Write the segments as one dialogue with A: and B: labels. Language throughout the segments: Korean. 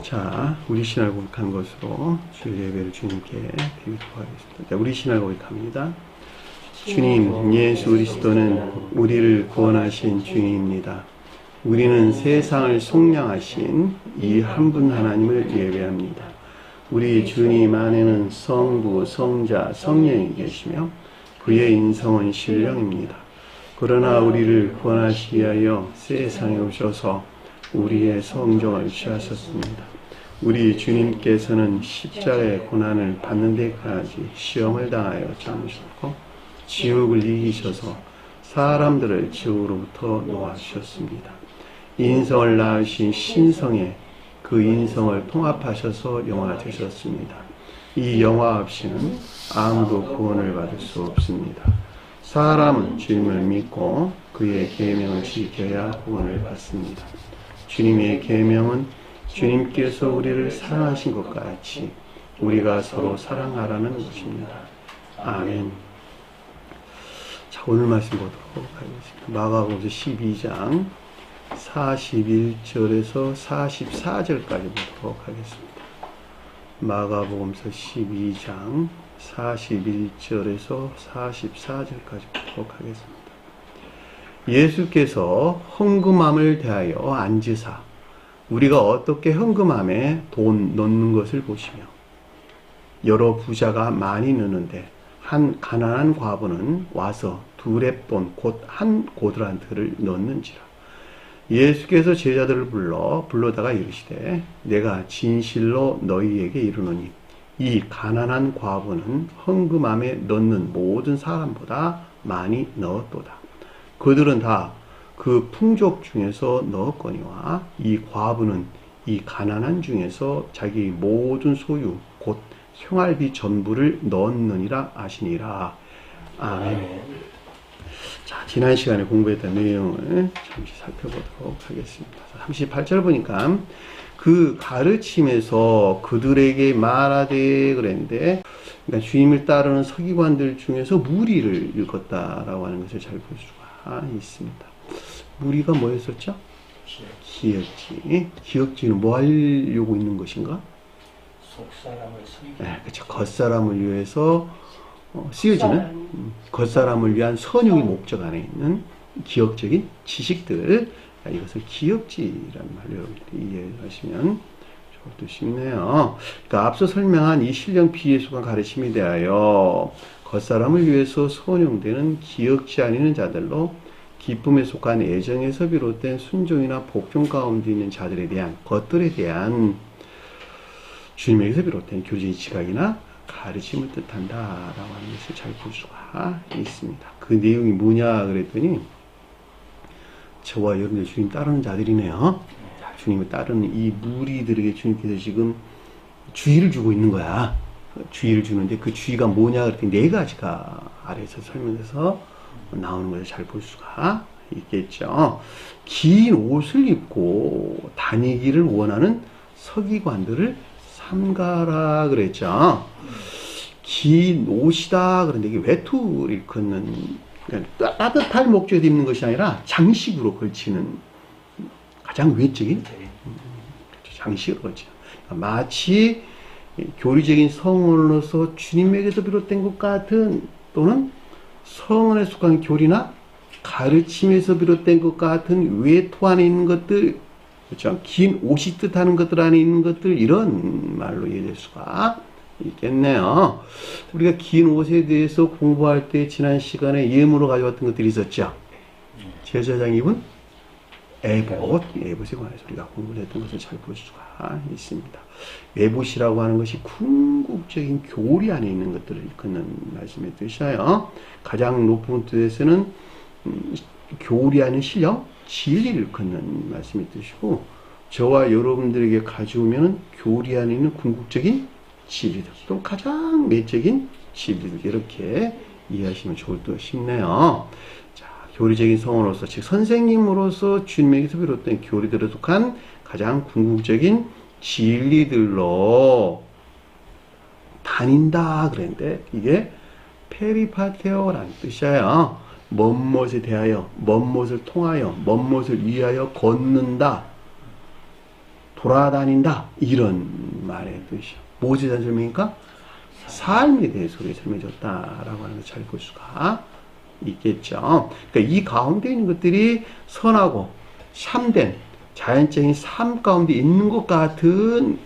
A: 자, 우리 신앙을 고백한 것으로 주일 예배를 주님께 드리도록 하겠습니다. 자, 우리 신앙을 고백합니다. 주님, 예수 그리스도는 우리를 구원하신 주님입니다. 우리는 세상을 속량하신 이 한 분 하나님을 예배합니다. 우리 주님 안에는 성부, 성자, 성령이 계시며 그의 인성은 신령입니다. 그러나 우리를 구원하시기 위하여 세상에 오셔서 우리의 성정을 취하셨습니다. 우리 주님께서는 십자가의 고난을 받는 데까지 시험을 당하여 참으셨고 지옥을 이기셔서 사람들을 지옥으로부터 놓아주셨습니다. 인성을 낳으신 신성에 그 인성을 통합하셔서 영화 되셨습니다. 이 영화 없이는 아무도 구원을 받을 수 없습니다. 사람은 주님을 믿고 그의 계명을 지켜야 구원을 받습니다. 주님의 계명은 주님께서 우리를 사랑하신 것 같이 우리가 서로 사랑하라는 것입니다. 아멘. 자, 오늘 말씀 보도록 하겠습니다. 마가복음 12장 41절에서 44절까지 보도록 하겠습니다. 마가복음서 12장 41절에서 44절까지 보도록 하겠습니다. 예수께서 헌금함을 대하여 앉으사 우리가 어떻게 헌금함에 돈 넣는 것을 보시며 여러 부자가 많이 넣는데 한 가난한 과부는 와서 두 렙돈 곧 한 고드란트를 넣는지라. 예수께서 제자들을 불러다가 이르시되 내가 진실로 너희에게 이르노니 이 가난한 과부는 헌금함에 넣는 모든 사람보다 많이 넣었도다. 그들은 다 그 풍족 중에서 넣었거니와 이 과부는 이 가난한 중에서 자기 모든 소유 곧 생활비 전부를 넣었느니라 하시니라. 아멘. 자, 지난 시간에 공부했던 내용을 잠시 살펴보도록 하겠습니다. 38절 보니까 그 가르침에서 그들에게 말하되 그랬는데, 그러니까 주님을 따르는 서기관들 중에서 무리를 일컫다라고 하는 것을 잘 볼 수가 있습니다. 무리가 뭐였었죠? 기역지. 기역지는 뭐 하려고 있는 것인가?
B: 속사람을 섬기는.
A: 네, 그렇죠. 겉사람을 위해서 쓰여지는 겉사람을 위한 선용의 목적 안에 있는 기억적인 지식들, 이것을 기역지라는 말로 여러분들이 이해하시면 좋을 듯 싶네요. 그러니까 앞서 설명한 이 신령 비유에 속한 가르침에 대하여 겉사람을 위해서 선용되는 기역지 아니는 자들로 기쁨에 속한 애정에서 비롯된 순종이나 복종 가운데 있는 자들에 대한 것들에 대한 주님에게서 비롯된 교제의 지각이나 가르침을 뜻한다라고 하는 것을 잘 볼 수가 있습니다. 그 내용이 뭐냐 그랬더니 저와 여러분들 주님 따르는 자들이네요. 자, 주님을 따르는 이 무리들에게 주님께서 지금 주의를 주고 있는 거야. 주의를 주는데 그 주의가 뭐냐 그랬더니 네 가지가 아래에서 설명해서 나오는 것을 잘 볼 수가 있겠죠. 긴 옷을 입고 다니기를 원하는 서기관들을 삼가라 그랬죠. 긴 옷이다 그런데 이게 외투를 걷는, 그러니까 따뜻할 목적에 입는 것이 아니라 장식으로 걸치는 가장 외적인 장식으로 걸치는, 그러니까 마치 교리적인 성원으로서 주님에게서 비롯된 것 같은, 또는 성원에 속한 교리나 가르침에서 비롯된 것 같은 외투 안에 있는 것들, 그렇죠? 긴 옷이 뜻하는 것들 안에 있는 것들, 이런 말로 이해될 수가 있겠네요. 우리가 긴 옷에 대해서 공부할 때 지난 시간에 예물로 가져왔던 것들이 있었죠. 제사장 입은 에봇에 관해서 우리가 공부를 했던 것을 잘 볼 수가 있습니다. 에봇이라고 하는 것이 궁극적인 교리 안에 있는 것들을 일컫는 말씀의 뜻이에요. 가장 높은 뜻에서는 교리 안에 실력, 진리를 일컫는 말씀의 뜻이고, 저와 여러분들에게 가져오면 교리 안에 있는 궁극적인 진리들, 또 가장 내적인 진리들, 이렇게 이해하시면 좋을 듯 싶네요. 자, 교리적인 성원으로서, 즉 선생님으로서 주님에게서 비롯된 교리들에 속한 가장 궁극적인 진리들로 다닌다 그랬는데, 이게 페리파테오라는 뜻이에요. 먼못에 대하여, 먼못을 통하여, 먼못을 위하여 걷는다. 돌아다닌다 이런 말의 뜻이요. 무엇에 대한 설명이니까? 삶에 대해서 설명해줬다라고 하는 걸 잘 볼 수가 있겠죠. 그러니까 이 가운데 있는 것들이 선하고 참된 자연적인 삶 가운데 있는 것 같은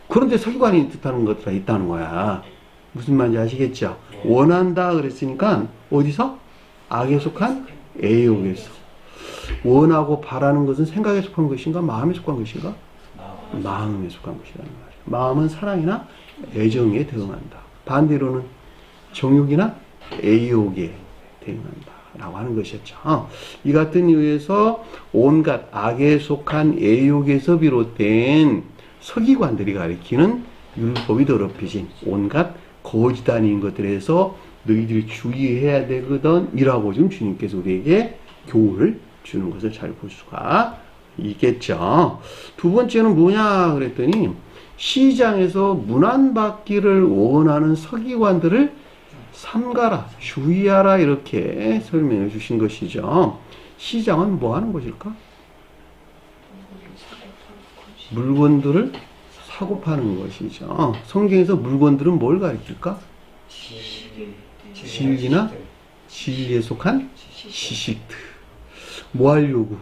A: 그런데 서기관이 뜻하는 것들이 있다는 거야. 무슨 말인지 아시겠죠? 원한다 그랬으니까 어디서? 악에 속한 애욕에서. 원하고 바라는 것은 생각에 속한 것인가? 마음에 속한 것인가? 마음에 속한 것이라는 말이에요. 마음은 사랑이나 애정에 대응한다. 반대로는 정욕이나 애욕에 대응한다 라고 하는 것이었죠. 이 같은 이유에서 온갖 악에 속한 애욕에서 비롯된 서기관들이 가리키는 율법이 더럽혀진 온갖 거짓 아닌 것들에서 너희들이 주의해야 되거든 이라고 지금 주님께서 우리에게 교훈을 주는 것을 잘 볼 수가 있겠죠. 두 번째는 뭐냐 그랬더니 시장에서 문안받기를 원하는 서기관들을 삼가라, 주의하라 이렇게 설명해 주신 것이죠. 시장은 뭐 하는 것일까? 물건들을 사고 파는 것이죠. 성경에서 물건들은 뭘 가리킬까? 진리나 진리에 속한 지식들. 뭐 하려고?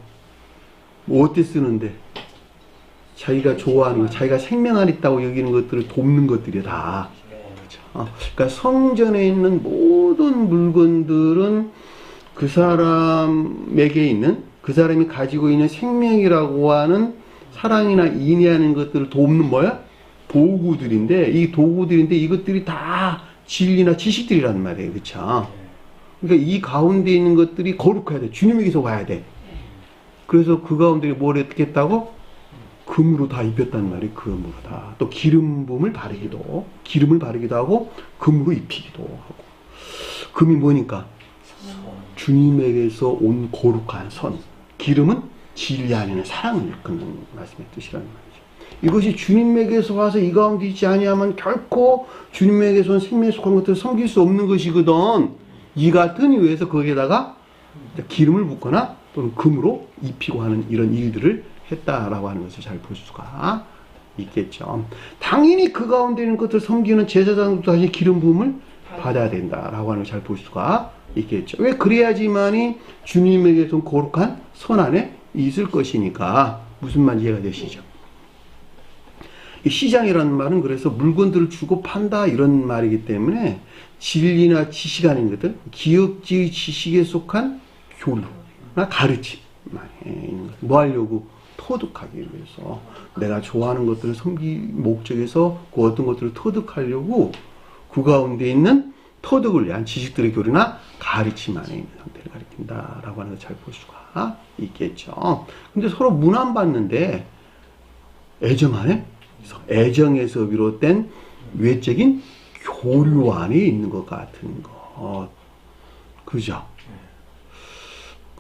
A: 뭐 어때 쓰는데? 자기가 좋아하는 것, 자기가 생명 안에 있다고 여기는 것들을 돕는 것들이야 다. 그렇죠? 그러니까 성전에 있는 모든 물건들은 그 사람에게 있는, 그 사람이 가지고 있는 생명이라고 하는 사랑이나 인내하는 것들을 돕는 뭐야? 도구들인데, 이 도구들인데 이것들이 다 진리나 지식들이란 말이에요. 그렇죠? 그러니까 이 가운데 있는 것들이 거룩해야 돼. 주님에게서 와야 돼. 그래서 그 가운데 뭘 어떻게 했다고? 금으로 다 입혔단 말이에요. 금으로 다. 또 기름을 바르기도 하고 금으로 입히기도 하고. 금이 뭐니까? 주님에게서 온 거룩한 선. 기름은 진리 안에는 사랑을 이끄는 말씀의 뜻이라는 말이죠. 이것이 주님에게서 와서 이 가운데 있지 아니하면 결코 주님에게서 온 생명에 속한 것들을 섬길 수 없는 것이거든. 이 같은 이유에서 거기에다가 기름을 붓거나 또는 금으로 입히고 하는 이런 일들을 했다라고 하는 것을 잘 볼 수가 있겠죠. 당연히 그 가운데 있는 것을 섬기는 제사장도 다시 기름 부음을 받아야 된다라고 하는 걸 잘 볼 수가 있겠죠. 왜? 그래야지만이 주님에게서 거룩한 선 안에 있을 것이니까. 무슨 말인지 이해가 되시죠? 이 시장이라는 말은 그래서 물건들을 주고 판다 이런 말이기 때문에 진리나 지식 아닌 것들, 기억지의 지식에 속한 교류나 가르침 뭐 하려고? 터득하기 위해서 내가 좋아하는 것들을 섬길 목적에서 그 어떤 것들을 터득하려고 그 가운데 있는 터득을 위한 지식들의 교류나 가르침 안에 있는 상태를 가리킨다라고 하는 걸 잘 볼 수가 있겠죠. 근데 서로 문안받는데 애정 안에 애정에서 비롯된 외적인 교류 안에 있는 것 같은 것. 그죠?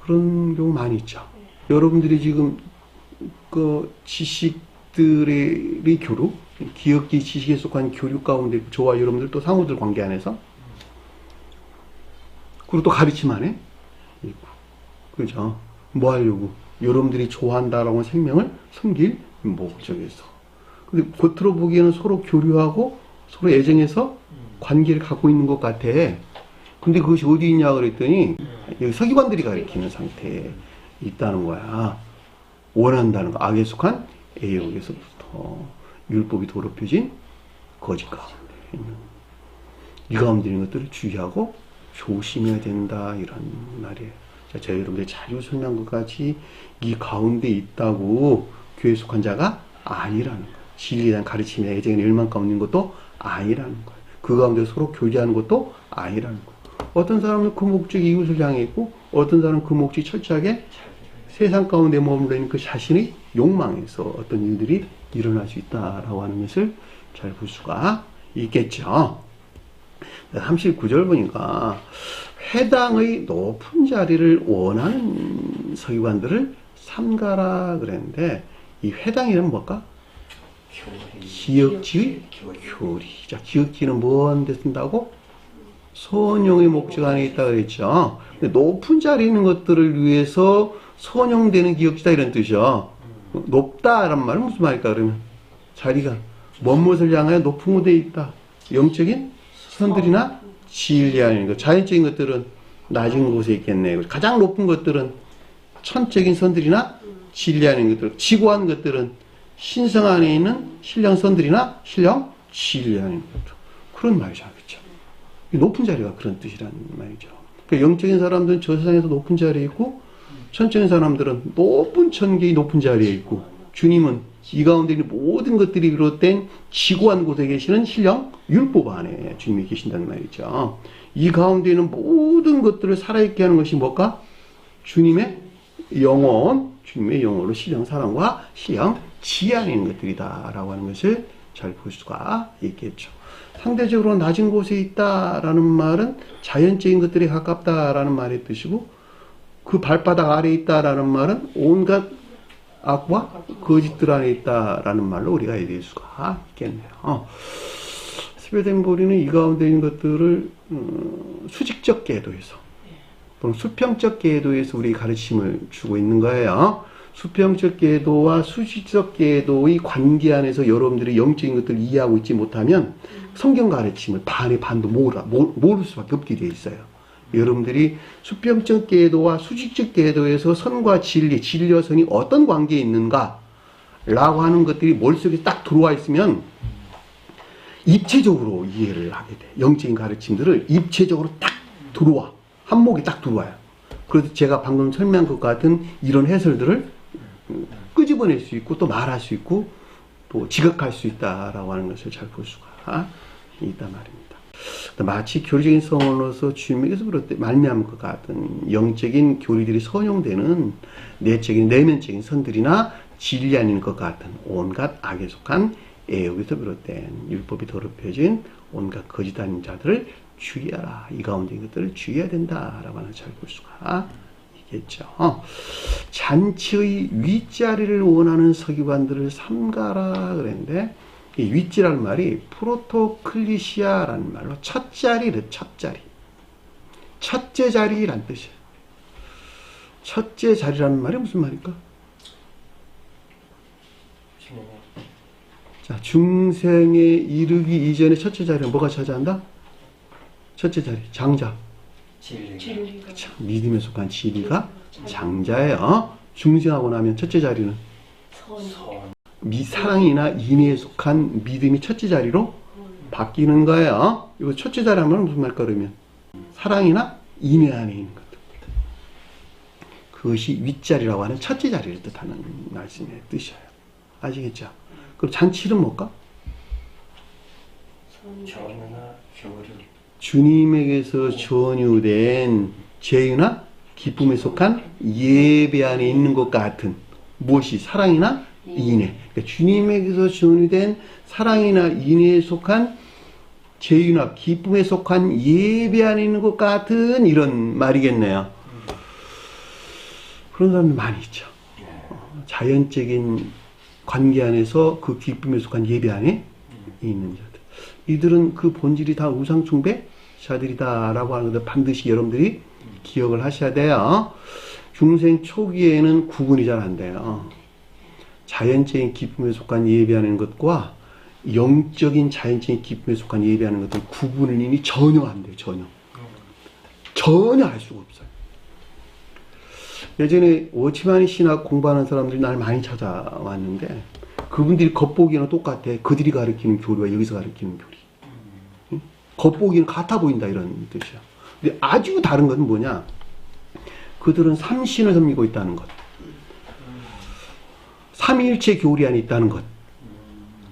A: 그런 경우 많이 있죠. 여러분들이 지금 그 지식들의 교류, 기억기 지식에 속한 교류 가운데 저와 여러분들 또 상호들 관계 안에서 그리고 또 가르침 안에 있고, 그죠? 뭐 하려고? 여러분들이 좋아한다라고 하는 생명을 섬길 목적에서. 근데 겉으로 보기에는 서로 교류하고 서로 애정해서 관계를 갖고 있는 것 같아. 근데 그것이 어디 있냐 그랬더니 여기 서기관들이 가리키는 상태에 있다는 거야. 원한다는 거. 악에 속한 애욕에서부터 율법이 더럽혀진 거짓 가운데 있는 이 가운데 있는 것들을 주의하고 조심해야 된다 이런 말이에요. 자, 제가 여러분들 자주 설명한 것 같이 이 가운데 있다고 교회에 속한 자가 아니라는 거예요. 진리에 대한 가르침이나 애정이나 열망 가운데 있는 것도 아니라는 거예요. 그 가운데 서로 교제하는 것도 아니라는 거예요. 어떤 사람은 그 목적이 이웃을 향해 있고 어떤 사람은 그 목적이 철저하게 세상 가운데 머물러 있는 그 자신의 욕망에서 어떤 일들이 일어날 수 있다라고 하는 것을 잘 볼 수가 있겠죠. 39절 보니까 회당의 높은 자리를 원하는 서기관들을 삼가라 그랬는데 이 회당이란 뭘까? 기억지의 교리. 자, 기억지는 뭔데 쓴다고? 선용의 목적 안에 있다 그랬죠. 근데 높은 자리에 있는 것들을 위해서 선용되는 기억지다 이런 뜻이죠. 높다란 말은 무슨 말일까 그러면? 자리가 먼 곳을 향하여 높은 곳에 있다. 영적인 선들이나 진리하는 것. 자연적인 것들은 낮은 곳에 있겠네. 가장 높은 것들은 천적인 선들이나 진리하는 것들. 지고한 것들은 신성 안에 있는 신령 선들이나 신령 진리하는 것들. 그런 말이죠. 그렇죠? 높은 자리가 그런 뜻이란 말이죠. 그러니까 영적인 사람들은 저 세상에서 높은 자리에 있고 천적인 사람들은 높은 천계의 높은 자리에 있고 주님은 이 가운데 있는 모든 것들이 비롯된 지고한 곳에 계시는 신령 율법 안에 주님이 계신다는 말이죠. 이 가운데 있는 모든 것들을 살아있게 하는 것이 뭘까? 주님의 영혼으로 신령 사랑과 신령 지혜 안에 있는 것들이다라고 하는 것을 잘 볼 수가 있겠죠. 상대적으로 낮은 곳에 있다라는 말은 자연적인 것들에 가깝다라는 말의 뜻이고 그 발바닥 아래에 있다라는 말은 온갖 악과 거짓들 안에 있다라는 말로 우리가 이해할 수가 있겠네요. 스베덴보리는 이 가운데 있는 것들을 수직적 궤도에서 또는 수평적 궤도에서 우리 가르침을 주고 있는 거예요. 수평적 궤도와 수직적 궤도의 관계 안에서 여러분들이 영적인 것들을 이해하고 있지 못하면 성경 가르침을 반의 반도 모를 수밖에 없게 되어 있어요. 여러분들이 수평적 궤도와 수직적 궤도에서 선과 진리와 선이 어떤 관계에 있는가 라고 하는 것들이 머릿속에 딱 들어와 있으면 입체적으로 이해를 하게 돼. 영적인 가르침들을 입체적으로 딱 들어와. 한목이 딱 들어와요. 그래서 제가 방금 설명한 것 같은 이런 해설들을 끄집어낼 수 있고 또 말할 수 있고 또 지각할 수 있다라고 하는 것을 잘 볼 수가 있단 말입니다. 마치 교리적인 성원으로서 주님에게서 말미암은 것 같은 영적인 교리들이 선용되는 내면적인 선들이나 진리 아닌 것 같은 온갖 악에 속한 애욕에서 비롯된 율법이 더럽혀진 온갖 거짓 아닌 자들을 주의하라. 이 가운데 이것들을 주의해야 된다라고 하는 잘 볼 수가 있겠죠. 잔치의 윗자리를 원하는 서기관들을 삼가라 그랬는데 이 윗지라는 말이 프로토클리시아라는 말로 첫째 자리란 뜻이에요. 첫째 자리라는 말이 무슨 말일까? 자, 중생에 이르기 이전에 첫째 자리는 뭐가 차지한다? 첫째 자리, 장자.
B: 진리가.
A: 그렇죠. 믿음에 속한 진리가 장자예요. 중생하고 나면 첫째 자리는 사랑이나 인애에 속한 믿음이 첫째 자리로 바뀌는 거예요. 이거 첫째 자리 하면 무슨 말일까 그러면 사랑이나 인애 안에 있는 것들. 그것이 윗자리라고 하는 첫째 자리를 뜻하는 말씀의 뜻이에요. 아시겠죠? 그럼 잔치는 뭘까?
B: 전유나 교류.
A: 주님에게서 전유된 제유나 기쁨에 속한 예배 안에 있는 것 같은 무엇이 사랑이나 인애. 그러니까 주님에게서 전유된 사랑이나 인애에 속한 제유나 기쁨에 속한 예배 안에 있는 것 같은 이런 말이겠네요. 그런 사람들 많이 있죠. 자연적인 관계 안에서 그 기쁨에 속한 예배 안에 있는 자들. 이들은 그 본질이 다 우상숭배자들이다라고 하는 것을 반드시 여러분들이 기억을 하셔야 돼요. 중생 초기에는 구분이 잘 안 돼요. 자연적인 기쁨에 속한 예배하는 것과 영적인 자연적인 기쁨에 속한 예배하는 것들 구분을 이미 전혀 안 돼요. 전혀 알 수가 없어요. 예전에 워치마니 신학 공부하는 사람들이 날 많이 찾아왔는데 그분들이 겉보기에는 똑같아. 그들이 가르치는 교리와 여기서 가르치는 교리. 겉보기는 같아 보인다 이런 뜻이야. 근데 아주 다른 건 뭐냐? 그들은 삼신을 섬기고 있다는 것. 삼위일체 교리 안에 있다는 것.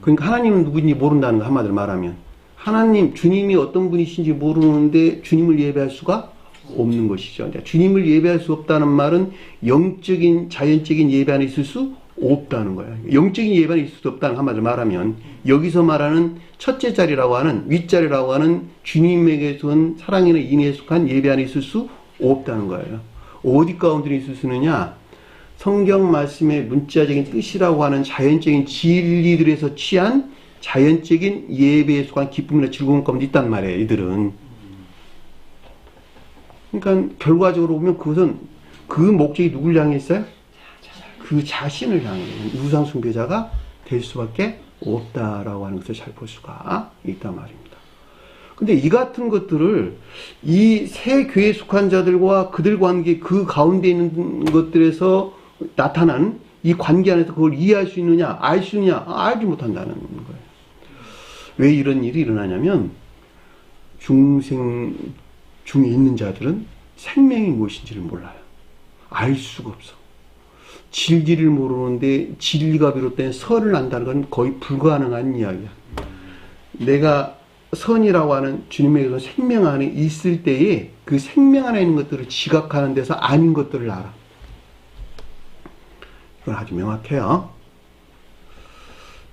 A: 그러니까 하나님은 누구인지 모른다는 거 한마디로 말하면. 하나님, 주님이 어떤 분이신지 모르는데 주님을 예배할 수가 없는 것이죠. 주님을 예배할 수 없다는 말은 영적인, 자연적인 예배 안에 있을 수 없다는 거예요. 영적인 예배 안에 있을 수 없다는 한마디로 말하면 여기서 말하는 첫째 자리라고 하는 윗자리라고 하는 주님에게서 온 사랑이나 인애에 속한 예배 안에 있을 수 없다는 거예요. 어디 가운데 있을 수 있느냐? 성경 말씀의 문자적인 뜻이라고 하는 자연적인 진리들에서 취한 자연적인 예배에 속한 기쁨이나 즐거움 가운데 있단 말이에요. 이들은. 그러니까 결과적으로 보면 그것은 그 목적이 누굴 향해 있어요? 그 자신을 향해 우상 숭배자가 될 수밖에 없다라고 하는 것을 잘 볼 수가 있단 말입니다. 근데 이 같은 것들을 이 새 교회에 속한 자들과 그들 관계 그 가운데 있는 것들에서 나타난 이 관계 안에서 그걸 이해할 수 있느냐, 알 수 있느냐, 알지 못한다는 거예요. 왜 이런 일이 일어나냐면 중에 있는 자들은 생명이 무엇인지를 몰라요. 알 수가 없어. 진리를 모르는데 진리가 비롯된 선을 안다는 건 거의 불가능한 이야기야. 내가 선이라고 하는 주님에게서 생명 안에 있을 때에 그 생명 안에 있는 것들을 지각하는 데서 아닌 것들을 알아. 이건 아주 명확해요.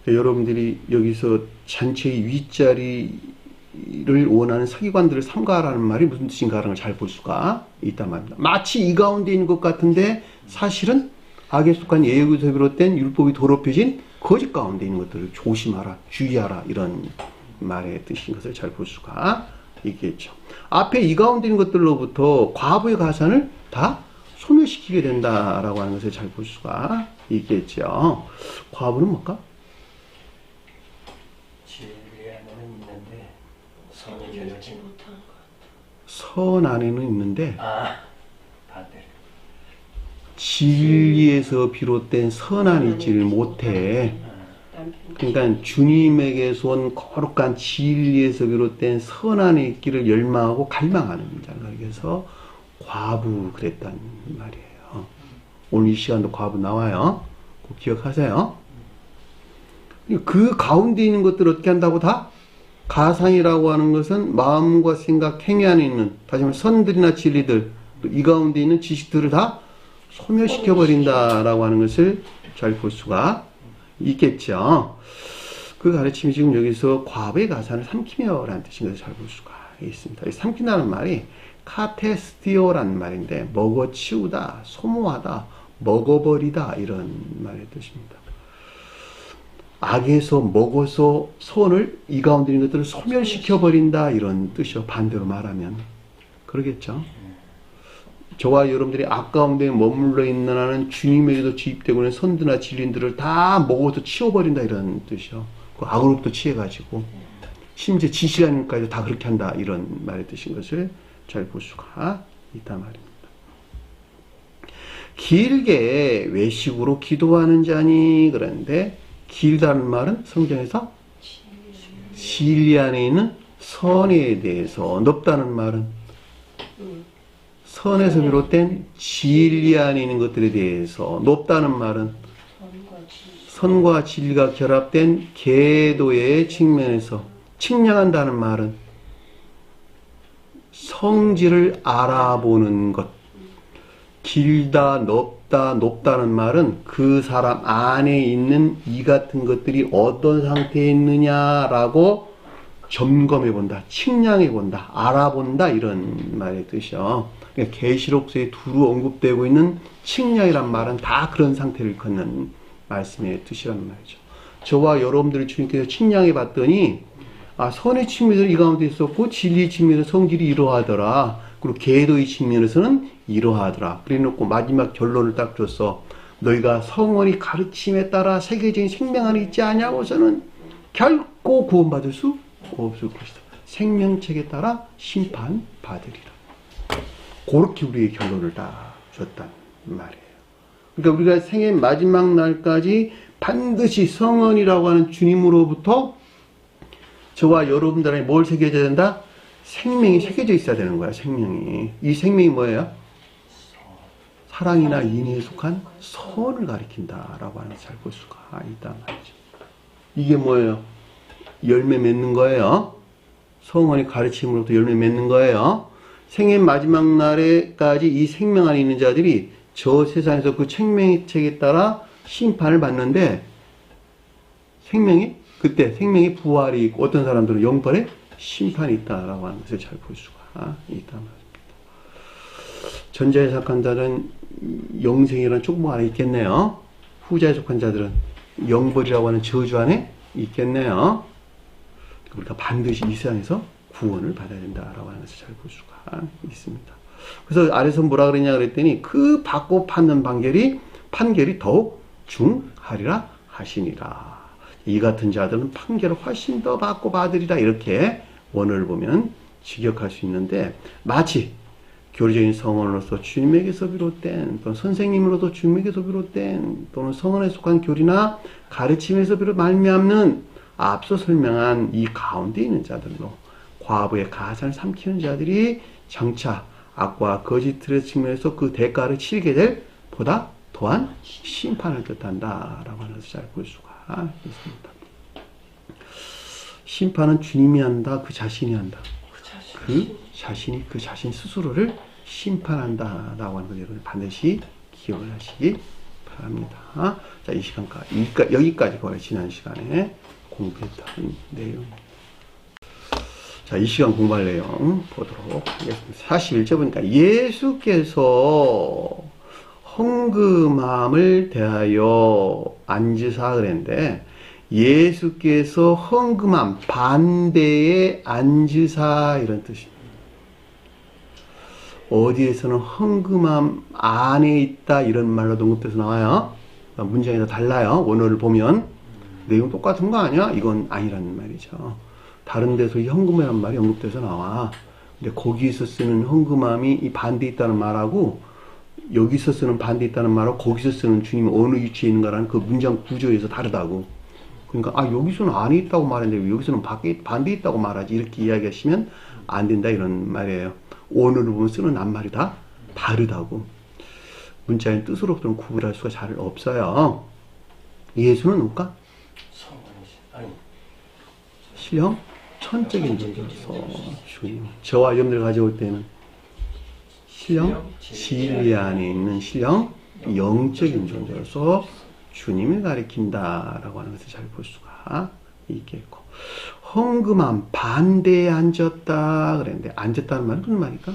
A: 여러분들이 여기서 잔치의 윗자리를 원하는 서기관들을 삼가라는 말이 무슨 뜻인가 하는 걸 잘 볼 수가 있단 말입니다. 마치 이 가운데 있는 것 같은데 사실은 악에 속한 예우에서 비롯된 율법이 더럽혀진 거짓 가운데 있는 것들을 조심하라, 주의하라 이런 말의 뜻인 것을 잘 볼 수가 있겠죠. 앞에 이 가운데 있는 것들로부터 과부의 가산을 다 소멸시키게 된다라고 하는 것을 잘 볼 수가 있겠죠. 과부는 뭘까?
B: 진리 안에는 있는데 선이 겨루지 못한 것.
A: 선 안에는 있는데
B: 반대로.
A: 진리에서 비롯된 선 안에 있지를 못해. 그러니까 주님에게서 온 거룩한 진리에서 비롯된 선 안에 있기를 열망하고 갈망하는 자가 그래서 과부 그랬단 말이에요. 오늘 이 시간도 과부 나와요. 꼭 기억하세요. 그 가운데 있는 것들을 어떻게 한다고 다? 가상이라고 하는 것은 마음과 생각, 행위 안에 있는 다시 말해 선들이나 진리들 이 가운데 있는 지식들을 다 소멸시켜버린다라고 하는 것을 잘 볼 수가 있겠죠. 그 가르침이 지금 여기서 과부의 가산을 삼키며라는 뜻인 것을 잘 볼 수가 있습니다. 이 삼킨다는 말이 카테스티오라는 말인데 먹어치우다, 소모하다, 먹어버리다 이런 말의 뜻입니다. 악에서 먹어서 선을 이 가운데 있는 것들을 소멸시켜버린다 이런 뜻이요. 반대로 말하면 그러겠죠. 저와 여러분들이 악 가운데 머물러 있는 한은 주님에게도 주입되고 있는 선들이나 진리들을 다 먹어서 치워버린다 이런 뜻이요. 그 악으로부터 취해가지고 심지어 지시간까지도 다 그렇게 한다 이런 말의 뜻인 것을 잘 볼 수가 있단 말입니다. 길게 외식으로 기도하는 자니 그런데 길다는 말은 성경에서 진리 안에 있는 선에 대해서 높다는 말은 선에서 비롯된 진리 안에 있는 것들에 대해서 높다는 말은 선과 진리가 결합된 계도의 측면에서 측량한다는 말은 성질을 알아보는 것. 길다, 넓다, 높다는 말은 그 사람 안에 있는 이 같은 것들이 어떤 상태에 있느냐라고 점검해 본다, 측량해 본다, 알아본다 이런 말의 뜻이요. 그러니까 계시록서에 두루 언급되고 있는 측량이란 말은 다 그런 상태를 걷는 말씀의 뜻이라는 말이죠. 저와 여러분들을 주님께서 측량해 봤더니 선의 측면에서 이 가운데 있었고 진리의 측면에서 성질이 이러하더라. 그리고 계도의 측면에서는 이러하더라. 그래놓고 마지막 결론을 딱 줬어. 너희가 성원의 가르침에 따라 세계적인 생명 안에 있지 않냐고서는 결코 구원받을 수 없을 것이다. 생명책에 따라 심판받으리라. 그렇게 우리의 결론을 다 줬단 말이에요. 그러니까 우리가 생의 마지막 날까지 반드시 성원이라고 하는 주님으로부터 저와 여러분들에게 뭘 새겨져야 된다? 생명이 새겨져 있어야 되는 거야, 생명이. 이 생명이 뭐예요? 사랑이나 인애에 속한 선을 가리킨다라고 하는 잘 볼 수가 있단 말이죠. 이게 뭐예요? 열매 맺는 거예요. 성원의 가르침으로부터 열매 맺는 거예요. 생의 마지막 날에까지 이 생명 안에 있는 자들이 저 세상에서 그 생명의 책에 따라 심판을 받는데 그때 생명의 부활이 있고 어떤 사람들은 영벌의 심판이 있다라고 하는 것을 잘 볼 수가 있단 말입니다. 전자에 속한 자는 영생이라는 쪽목 안에 있겠네요. 후자에 속한 자들은 영벌이라고 하는 저주 안에 있겠네요. 우리가 반드시 이 세상에서 구원을 받아야 된다라고 하는 것을 잘 볼 수가 있습니다. 그래서 아래서 뭐라 그랬냐 그랬더니 그 받고 받는 판결이 판결이 더욱 중하리라 하시니라. 이 같은 자들은 판결을 훨씬 더 받고 받으리라. 이렇게 원어를 보면 직역할 수 있는데, 마치 교리적인 성언으로서 주님에게서 비롯된, 또는 선생님으로도 주님에게서 비롯된, 또는 성언에 속한 교리나 가르침에서 말미암는 앞서 설명한 이 가운데 있는 자들로 과부의 가산을 삼키는 자들이 장차 악과 거짓들의 측면에서 그 대가를 치르게 될 보다 더한 심판을 뜻한다 라고 하는 것을 잘 볼 수가 있습니다. 심판은 주님이 한다, 그 자신이 한다. 그 자신이 그 자신 스스로를 심판한다 라고 하는 걸 여러분 반드시 기억을 하시기 바랍니다. 자, 이 시간까지, 여기까지가 지난 시간에 공부했던 내용입니다. 자, 이 시간 공부할 내용 보도록 하겠습니다. 41절 보니까 예수께서 헌금함을 대하여 앉으사 그랬는데, 예수께서 헌금함 반대에 앉으사 이런 뜻입니다. 어디에서는 헌금함 안에 있다 이런 말로 언급돼서 나와요. 문장이 다 달라요. 원어를 보면 내용 똑같은 거 아니야? 이건 아니라는 말이죠. 다른 데서 이 헌금이라는 말이 언급돼서 나와. 근데 거기서 쓰는 헌금함이 이 반대에 있다는 말하고, 여기서 쓰는 반대에 있다는 말하고, 거기서 쓰는 주님이 어느 위치에 있는가라는 그 문장 구조에서 다르다고. 그러니까 여기서는 안에 있다고 말했는데 여기서는 반대에 있다고 말하지, 이렇게 이야기하시면 안 된다 이런 말이에요. 원어를 보면 쓰는 낱말이 다 다르다고. 문자의 뜻으로부터는 구분할 수가 잘 없어요. 예수는 누굴까? 신령 천적인 존재로서 주님, 저와 여러분들 가져올 때는 신령 진리 안에 있는 신령 영적인 존재로서 주님을 가리킨다라고 하는 것을 잘 볼 수가 있겠고, 헌금함 반대에 앉았다 그랬는데, 앉았다는 말은 무슨 말일까?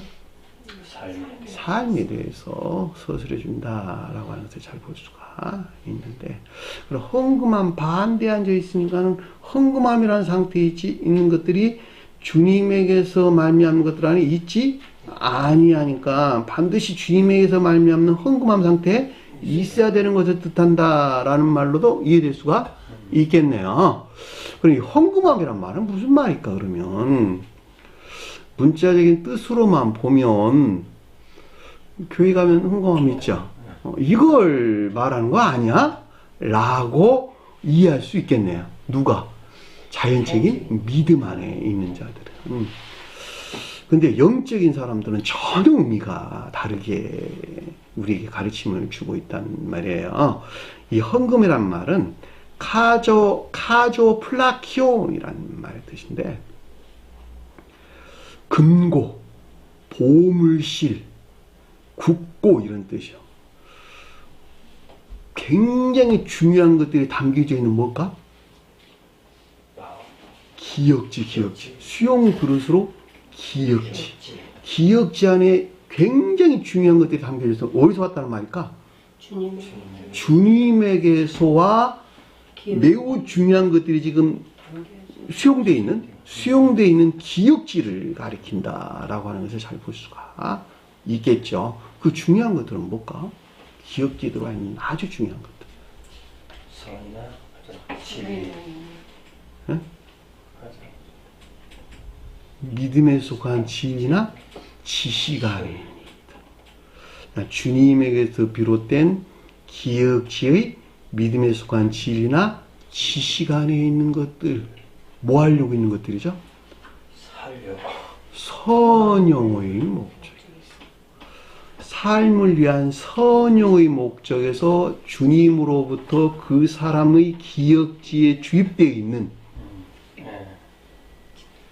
A: 삶에 대해서 서술해 준다라고 하는 것을 잘 볼 수가 있는데, 그럼 헌금함 반대에 앉아 있으니까는 헌금함이라는 상태에 있는 것들이 주님에게서 말미암는 것들 안에 있지 아니하니까 반드시 주님에게서 말미암는 헌금함 상태에 있어야 되는 것을 뜻한다라는 말로도 이해될 수가 있겠네요. 그럼 이 헌금함이란 말은 무슨 말일까? 그러면 문자적인 뜻으로만 보면 교회 가면 헌금함 있죠. 이걸 말하는 거 아니야? 라고 이해할 수 있겠네요. 누가? 자연적인 믿음 안에 있는 자들은. 근데 영적인 사람들은 전혀 의미가 다르게 우리에게 가르침을 주고 있단 말이에요. 이 헌금이란 말은 카조 플라키온이라는 말의 뜻인데, 금고, 보물실, 국고 이런 뜻이요. 굉장히 중요한 것들이 담겨져 있는 뭘까? 기역지. 수용 그릇으로 기역지 안에 굉장히 중요한 것들이 담겨져 있어. 어디서 왔다는 말일까? 주님에게서와 매우 중요한 것들이 지금 수용되어 있는 기역지를 가리킨다라고 하는 것을 잘 볼 수가 있겠죠. 그 중요한 것들은 뭘까? 기역지에 들어가 있는 아주 중요한 것들.
B: 선이나 진리.
A: 네? 믿음에 속한 진리나 지시가 안에 있다. 주님에게서 비롯된 기역지의 믿음에 속한 진리나 지시가 안에 있는 것들, 뭐 하려고 있는 것들이죠? 선용의 목적. 삶을 위한 선용의 목적에서 주님으로부터 그 사람의 기역지에 주입되어 있는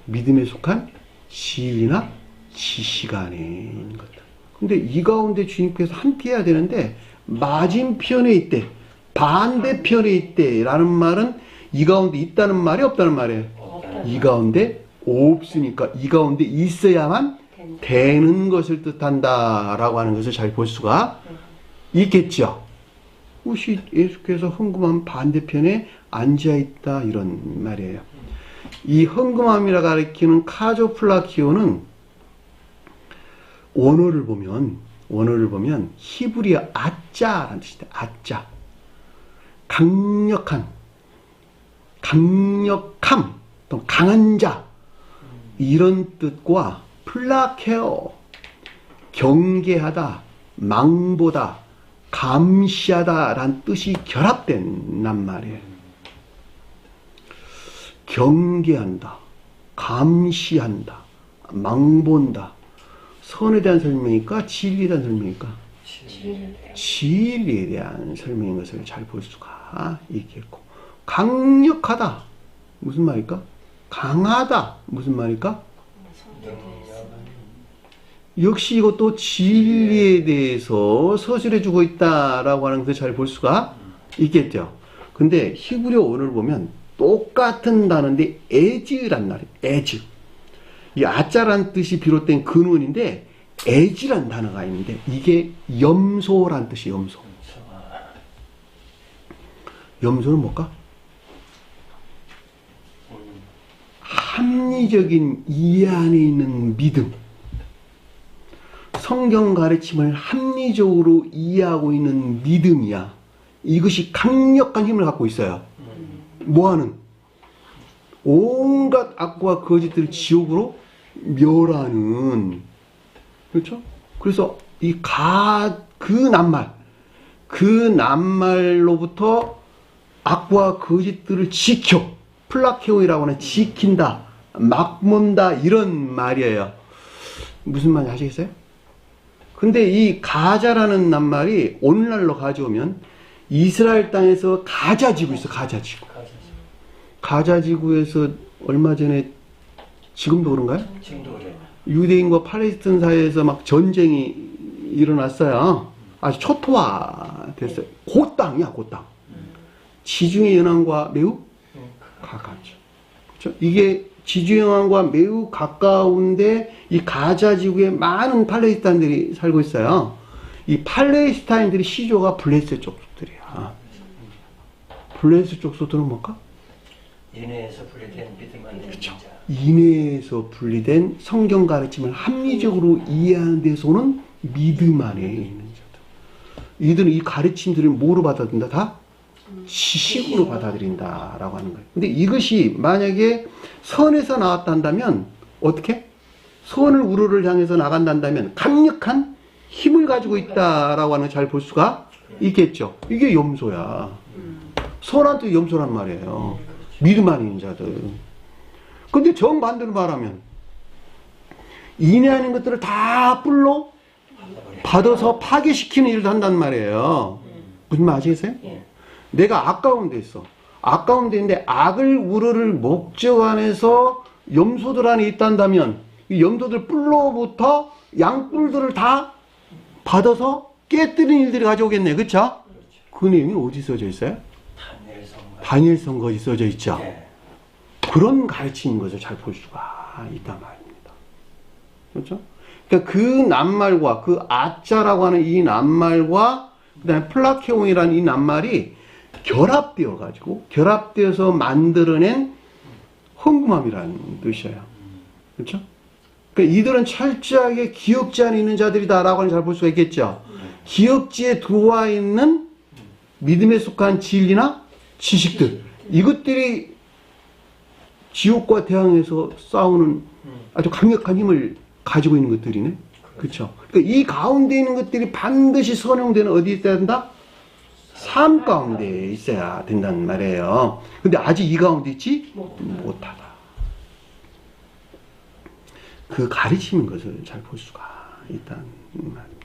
A: 믿음에 속한 진리나 지시가 안에 있는 것들. 근데 이 가운데 주님께서 함께 해야 되는데, 맞은편에 있대, 반대편에 있대 라는 말은 이 가운데 있다는 말이 없다는 말이에요. 이 가운데 없으니까 이 가운데 있어야만 되는 것을 뜻한다 라고 하는 것을 잘 볼 수가 있겠죠. 혹시 예수께서 헌금함 반대편에 앉아있다 이런 말이에요. 이 헌금함이라 가리키는 카조플라키오는 원어를 보면 원어를 보면 히브리어 아짜라는 뜻이다. 아짜. 강력한, 강력함, 또 강한 자, 이런 뜻과 플라케오, 경계하다, 망보다, 감시하다 라는 뜻이 결합된 말이에요. 경계한다, 감시한다, 망본다. 선에 대한 설명일까? 진리에 대한 설명일까? 진리에 대한 설명인 것을 잘 볼 수가 있겠고, 강력하다 무슨 말일까? 강하다 무슨 말일까? 역시 이것도 진리에 대해서 서술해 주고 있다라고 하는 것을 잘 볼 수가 있겠죠. 근데 히브리어 원어를 보면 똑같은 단어인데 에즈란 말이에요. 에즈. 이 아짜란 뜻이 비롯된 근원인데 에즈란 단어가 있는데 이게 염소란 뜻이에요. 염소. 염소는 뭘까? 합리적인 이해 안에 있는 믿음. 성경 가르침을 합리적으로 이해하고 있는 믿음이야. 이것이 강력한 힘을 갖고 있어요. 뭐하는? 온갖 악과 거짓들을 지옥으로 멸하는. 그렇죠? 그래서 그 낱말로부터 악과 거짓들을 지켜. 플라케오이라고 하는 지킨다, 막문다, 이런 말이에요. 무슨 말인지 아시겠어요? 근데 이 가자라는 낱말이 오늘날로 가져오면 이스라엘 땅에서 가자지구 있어. 가자지구. 가자지구에서 얼마 전에, 지금도 그런가요?
B: 지금도 그래요.
A: 유대인과 팔레스타인 사이에서 막 전쟁이 일어났어요. 아주 초토화 됐어요. 그 땅이야, 그 땅. 지중해 연안과 매우 가깝죠. 그렇죠? 이게 지중해 연안과 매우 가까운데 이 가자 지구에 많은 팔레스타인들이 살고 있어요. 이 팔레스타인들이 시조가 블레셋 족속들이야. 블레셋 족속들은 뭘까?
B: 인해에서 분리된 믿음 안에 있는 자.
A: 인해에서 분리된 성경 가르침을 합리적으로 이해하는 데서 오는 믿음 안에 있는 자들. 이들은 이 가르침들을 뭐로 받아들인다? 다 지식으로 받아들인다라고 하는 거예요. 근데 이것이 만약에 선에서 나왔단다면 어떻게? 선을 우러를 향해서 나간단다면 강력한 힘을 가지고 있다라고 하는 걸 잘 볼 수가 있겠죠. 이게 염소야. 선한테 염소란 말이에요. 믿음 안에 있는 자들. 근데 정반대로 말하면 인해하는 것들을 다 뿔로 받아서 파괴시키는 일을 한단 말이에요. 무슨 말 아시겠어요? 내가 아까운 데 있어. 아까운 데인데 악을 우러를 목적 안에서 염소들 안에 있단다면 이 염소들 뿔로부터 양뿔들을 다 받아서 깨뜨리는 일들이 가져오겠네. 그쵸? 그 내용이 어디 써져 있어요? 다니엘 선거에 써져 있죠. 그런 가르침인 것을 잘 볼 수가 있단 말입니다. 그렇죠? 그러니까 그 낱말과 그 아짜라고 하는 이 낱말과 그다음에 플라케온이라는 이 낱말이 결합되어서 만들어낸 헌금함이라는 뜻이에요. 그렇죠? 그러니까 이들은 철저하게 기역지 안에 있는 자들이다라고 하는 잘 볼 수가 있겠죠. 기역지에 들어와 있는 믿음에 속한 진리나 지식들, 이것들이 지옥과 대항해서 싸우는 아주 강력한 힘을 가지고 있는 것들이네. 그렇죠? 그러니까 이 가운데 있는 것들이 반드시 선용되는 어디에 있어야 된다? 삶 가운데 있어야 된다는 말이에요. 근데 아직 이 가운데 있지 못하다. 그 가르치는 것을 잘 볼 수가 있다는 말입니다.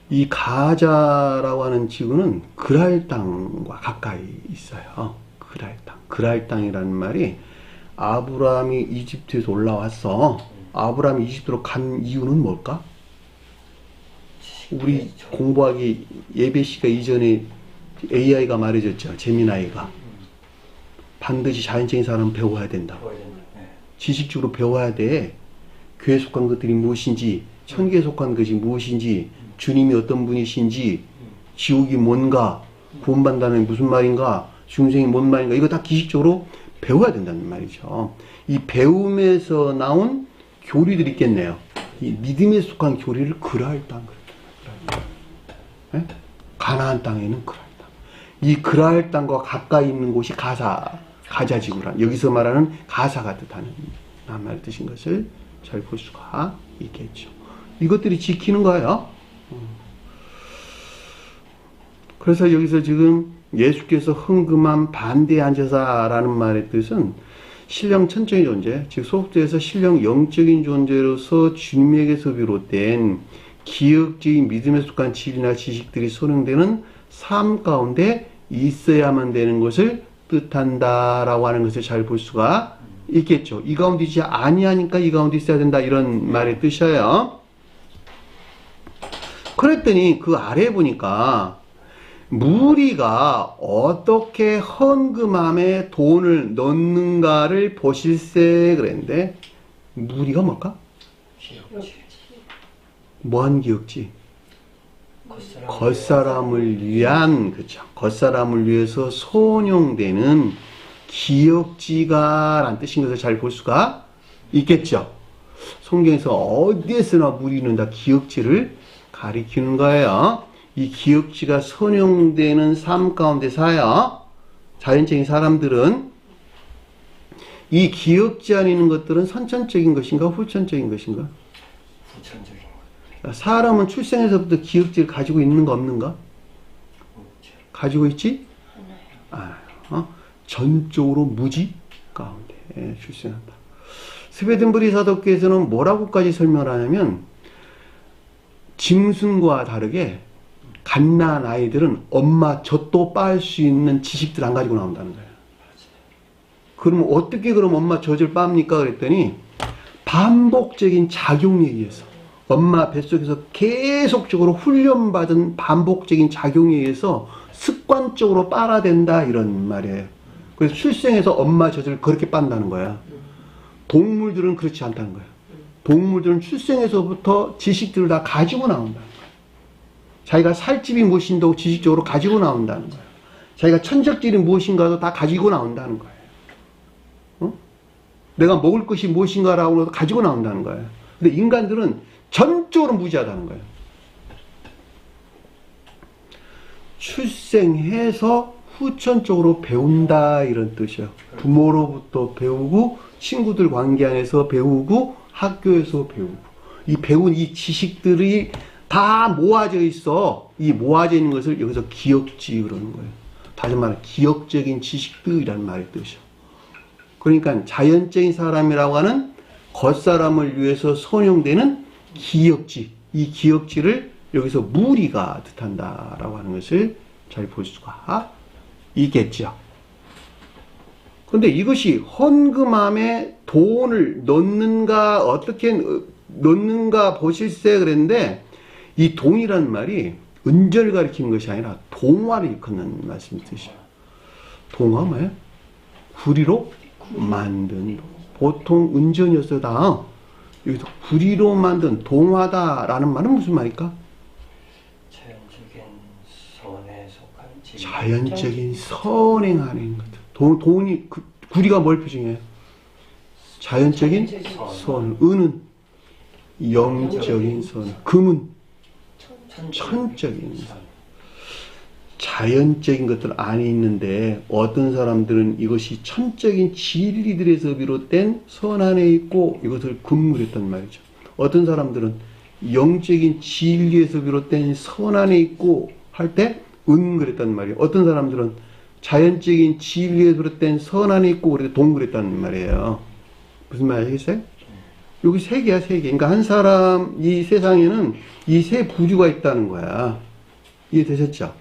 A: 이 가자라고 하는 지구는 그랄 땅과 가까이 있어요. 그랄 땅. 그랄 땅이라는 말이 아브라함이 이집트에서 올라왔어. 아브라함이 이집트로 간 이유는 뭘까? 우리 공부하기 예배 시간 이전에 AI가 말해줬죠. 재미나이가. 반드시 자연적인 사람은 배워야 된다. 지식적으로 배워야 돼. 교회에 속한 것들이 무엇인지, 천국에 속한 것이 무엇인지, 주님이 어떤 분이신지, 지옥이 뭔가, 구원받는다는 무슨 말인가, 중생이 뭔 말인가, 이거 다 기식적으로 배워야 된다는 말이죠. 이 배움에서 나온 교리들이 있겠네요. 이 믿음에 속한 교리를 그랄 땅 그랬다. 가나안 땅에는 그랄 땅. 이 그랄 땅과 가까이 있는 곳이 가자지구라. 여기서 말하는 가사가 뜻하는 말 뜻인 것을 잘 볼 수가 있겠죠. 이것들이 지키는 거예요. 그래서 여기서 지금 예수께서 흥금한 반대에 앉아서라는 말의 뜻은 신령 천적인 존재, 즉 소속되어서 신령 영적인 존재로서 주님에게서 비롯된 기억적인 믿음에 속한 진리나 지식들이 소명되는 삶 가운데 있어야만 되는 것을 뜻한다라고 하는 것을 잘 볼 수가 있겠죠. 이 가운데 있지 아니하니까 이 가운데 있어야 된다 이런 말의 뜻이에요. 그랬더니 그 아래에 보니까 무리가 어떻게 헌금함에 돈을 넣는가를 보실세 그랬는데 무리가 뭘까?
B: 기억지.
A: 뭐한 기억지? 겉사람을 위한, 그쵸. 겉사람을 위해서 소용되는 기역지가라는 뜻인 것을 잘 볼 수가 있겠죠. 성경에서 어디에서나 무리는 다 기역지를 가리키는 거예요. 이 기역지가 선용되는 삶 가운데서요, 자연적인 사람들은 이 기역지 안에 있는 것들은 선천적인 것인가 후천적인 것인가?
B: 후천적인 것.
A: 사람은 출생에서부터 기역지를 가지고 있는 거 없는가? 가지고 있지? 전적으로 무지 가운데 출생한다. 스웨덴부리 사도께서는 뭐라고까지 설명을 하냐면 짐승과 다르게 갓난 아이들은 엄마 젖도 빨 수 있는 지식들 안 가지고 나온다는 거예요. 그럼 어떻게 그럼 엄마 젖을 빱니까? 그랬더니 반복적인 작용에 의해서 엄마 뱃속에서 계속적으로 훈련받은 반복적인 작용에 의해서 습관적으로 빨아댄다 이런 말이에요. 그래서 출생해서 엄마 젖을 그렇게 빤다는 거야. 동물들은 그렇지 않다는 거야. 동물들은 출생에서부터 지식들을 다 가지고 나온다는 거야. 자기가 살집이 무엇인다고 지식적으로 가지고 나온다는 거야. 자기가 천적질이 무엇인가도 다 가지고 나온다는 거예요. 내가 먹을 것이 무엇인가라고 가지고 나온다는 거예요. 근데 인간들은 전적으로 무지하다는 거예요. 출생해서 후천적으로 배운다 이런 뜻이에요. 부모로부터 배우고 친구들 관계 안에서 배우고 학교에서 배우고 이 배운 이 지식들이 다 모아져 있어. 이 모아져 있는 것을 여기서 기억지 그러는 거예요. 다시 말해 기억적인 지식들이라는 말의 뜻이에요. 그러니까 자연적인 사람이라고 하는 겉사람을 위해서 선용되는 기억지, 이 기억지를 여기서 무리가 뜻한다라고 하는 것을 잘 볼 수가 있겠죠. 그런데 이것이 헌금함에 돈을 넣는가 어떻게 넣는가 보실세 그랬는데 이 돈이라는 말이 은전을 가리키는 것이 아니라 동화를 일컫는 말씀 뜻이에요. 동화 뭐예요? 구리로 만든 보통 은전이었어요. 다 여기서 구리로 만든 동화다라는 말은 무슨 말일까?
B: 자연적인 선에 속한 진.
A: 자연적인 선행하는 있는 것들. 돈이 구리가 뭘 표징해요? 자연적인 선. 은은 영적인 선. 금은 천적인 선. 자연적인 것들 안에 있는데 어떤 사람들은 이것이 천적인 진리들에서 비롯된 선 안에 있고 이것을 금물했단 말이죠. 어떤 사람들은 영적인 진리에서 비롯된 선 안에 있고 할 때 은 그랬단 말이에요. 어떤 사람들은 자연적인 진리에서 비롯된 선 안에 있고 그래도 돈 그랬단 말이에요. 무슨 말 아시겠어요? 여기 세 개야, 세 개. 그러니까 한 사람 이 세상에는 이 세 부류가 있다는 거야. 이해되셨죠?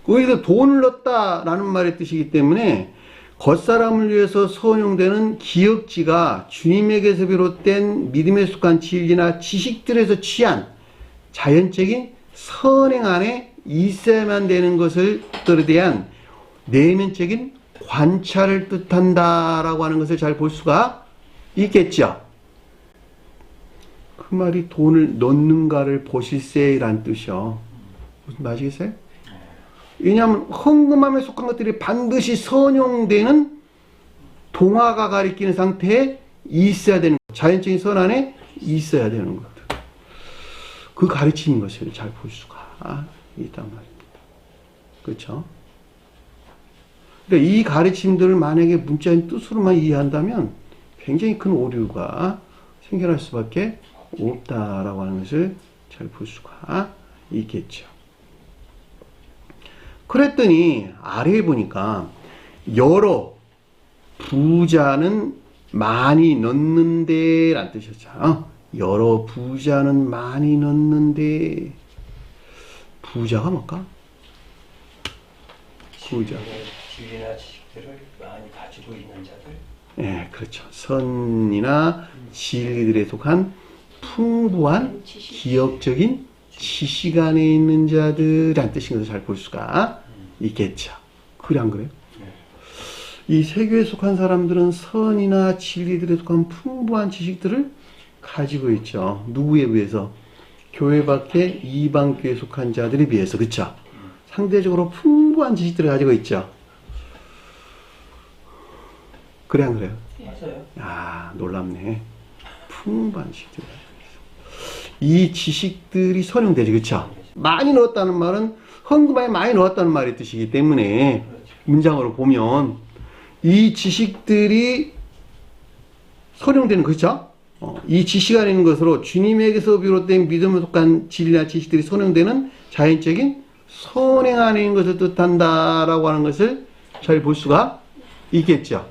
A: 거기서 돈을 넣었다라는 말의 뜻이기 때문에 겉사람을 위해서 선용되는 기억지가 주님에게서 비롯된 믿음에 속한 진리나 지식들에서 취한 자연적인 선행 안에 있어야만 되는 것들에 대한 내면적인 관찰을 뜻한다라고 하는 것을 잘 볼 수가 있겠죠. 그 말이 돈을 넣는가를 보실세라는 뜻이요. 무슨 말이겠어요? 왜냐하면 헌금함에 속한 것들이 반드시 선용되는 동화가 가리키는 상태에 있어야 되는 거예요. 자연적인 선 안에 있어야 되는 것들. 그 가르치는 것을 잘 볼 수가 있단 말입니다. 그렇죠? 그러니까 이 가르침들을 만약에 문자인 뜻으로만 이해한다면 굉장히 큰 오류가 생겨날 수밖에 없다라고 하는 것을 잘 볼 수가 있겠죠. 그랬더니 아래에 보니까 여러 부자는 많이 넣는데 라는 뜻이었죠. 여러 부자는 많이 넣는데 부자가 뭘까? 부자.
B: 지위나 지식들을 많이 가지고 있는 자들.
A: 네, 그렇죠. 선이나 진리들에 속한 풍부한 기억적인 지식 안에 있는 자들이란 뜻인 것을 잘 볼 수가 있겠죠. 그래 안 그래요? 이 세교에 속한 사람들은 선이나 진리들에 속한 풍부한 지식들을 가지고 있죠. 누구에 비해서? 교회 밖에 이방교에 속한 자들에 비해서. 그쵸? 상대적으로 풍부한 지식들을 가지고 있죠. 그래 안 그래요?
B: 맞아요.
A: 아, 놀랍네. 풍부한 지식들. 이 지식들이 선용되지, 그쵸? 많이 넣었다는 말은 헌금에 많이 넣었다는 말의 뜻이기 때문에 문장으로 보면 이 지식들이 선용되는, 그쵸? 이 지식 안에 있는 것으로 주님에게서 비롯된 믿음에 속한 진리나 지식들이 선용되는 자연적인 선행 안에 있는 것을 뜻한다라고 하는 것을 잘 볼 수가 있겠죠.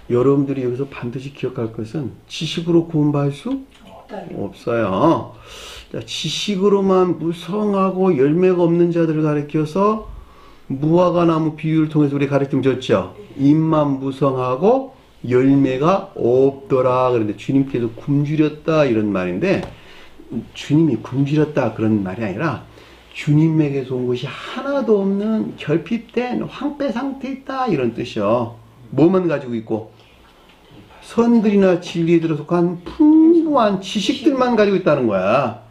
A: 여러분들이 여기서 반드시 기억할 것은 지식으로 구원받을 수 없어요. 지식으로만 무성하고 열매가 없는 자들을 가리켜서 무화과 나무 비유를 통해서 우리 가르침 줬죠. 잎만 무성하고 열매가 없더라. 그런데 주님께서 굶주렸다 이런 말인데, 주님이 굶주렸다 그런 말이 아니라 주님에게서 온 것이 하나도 없는 결핍된 황폐 상태에 있다 이런 뜻이요. 뭐만 가지고 있고 선들이나 진리들에 속한 풍부한 지식들만 가지고 있다는 거야.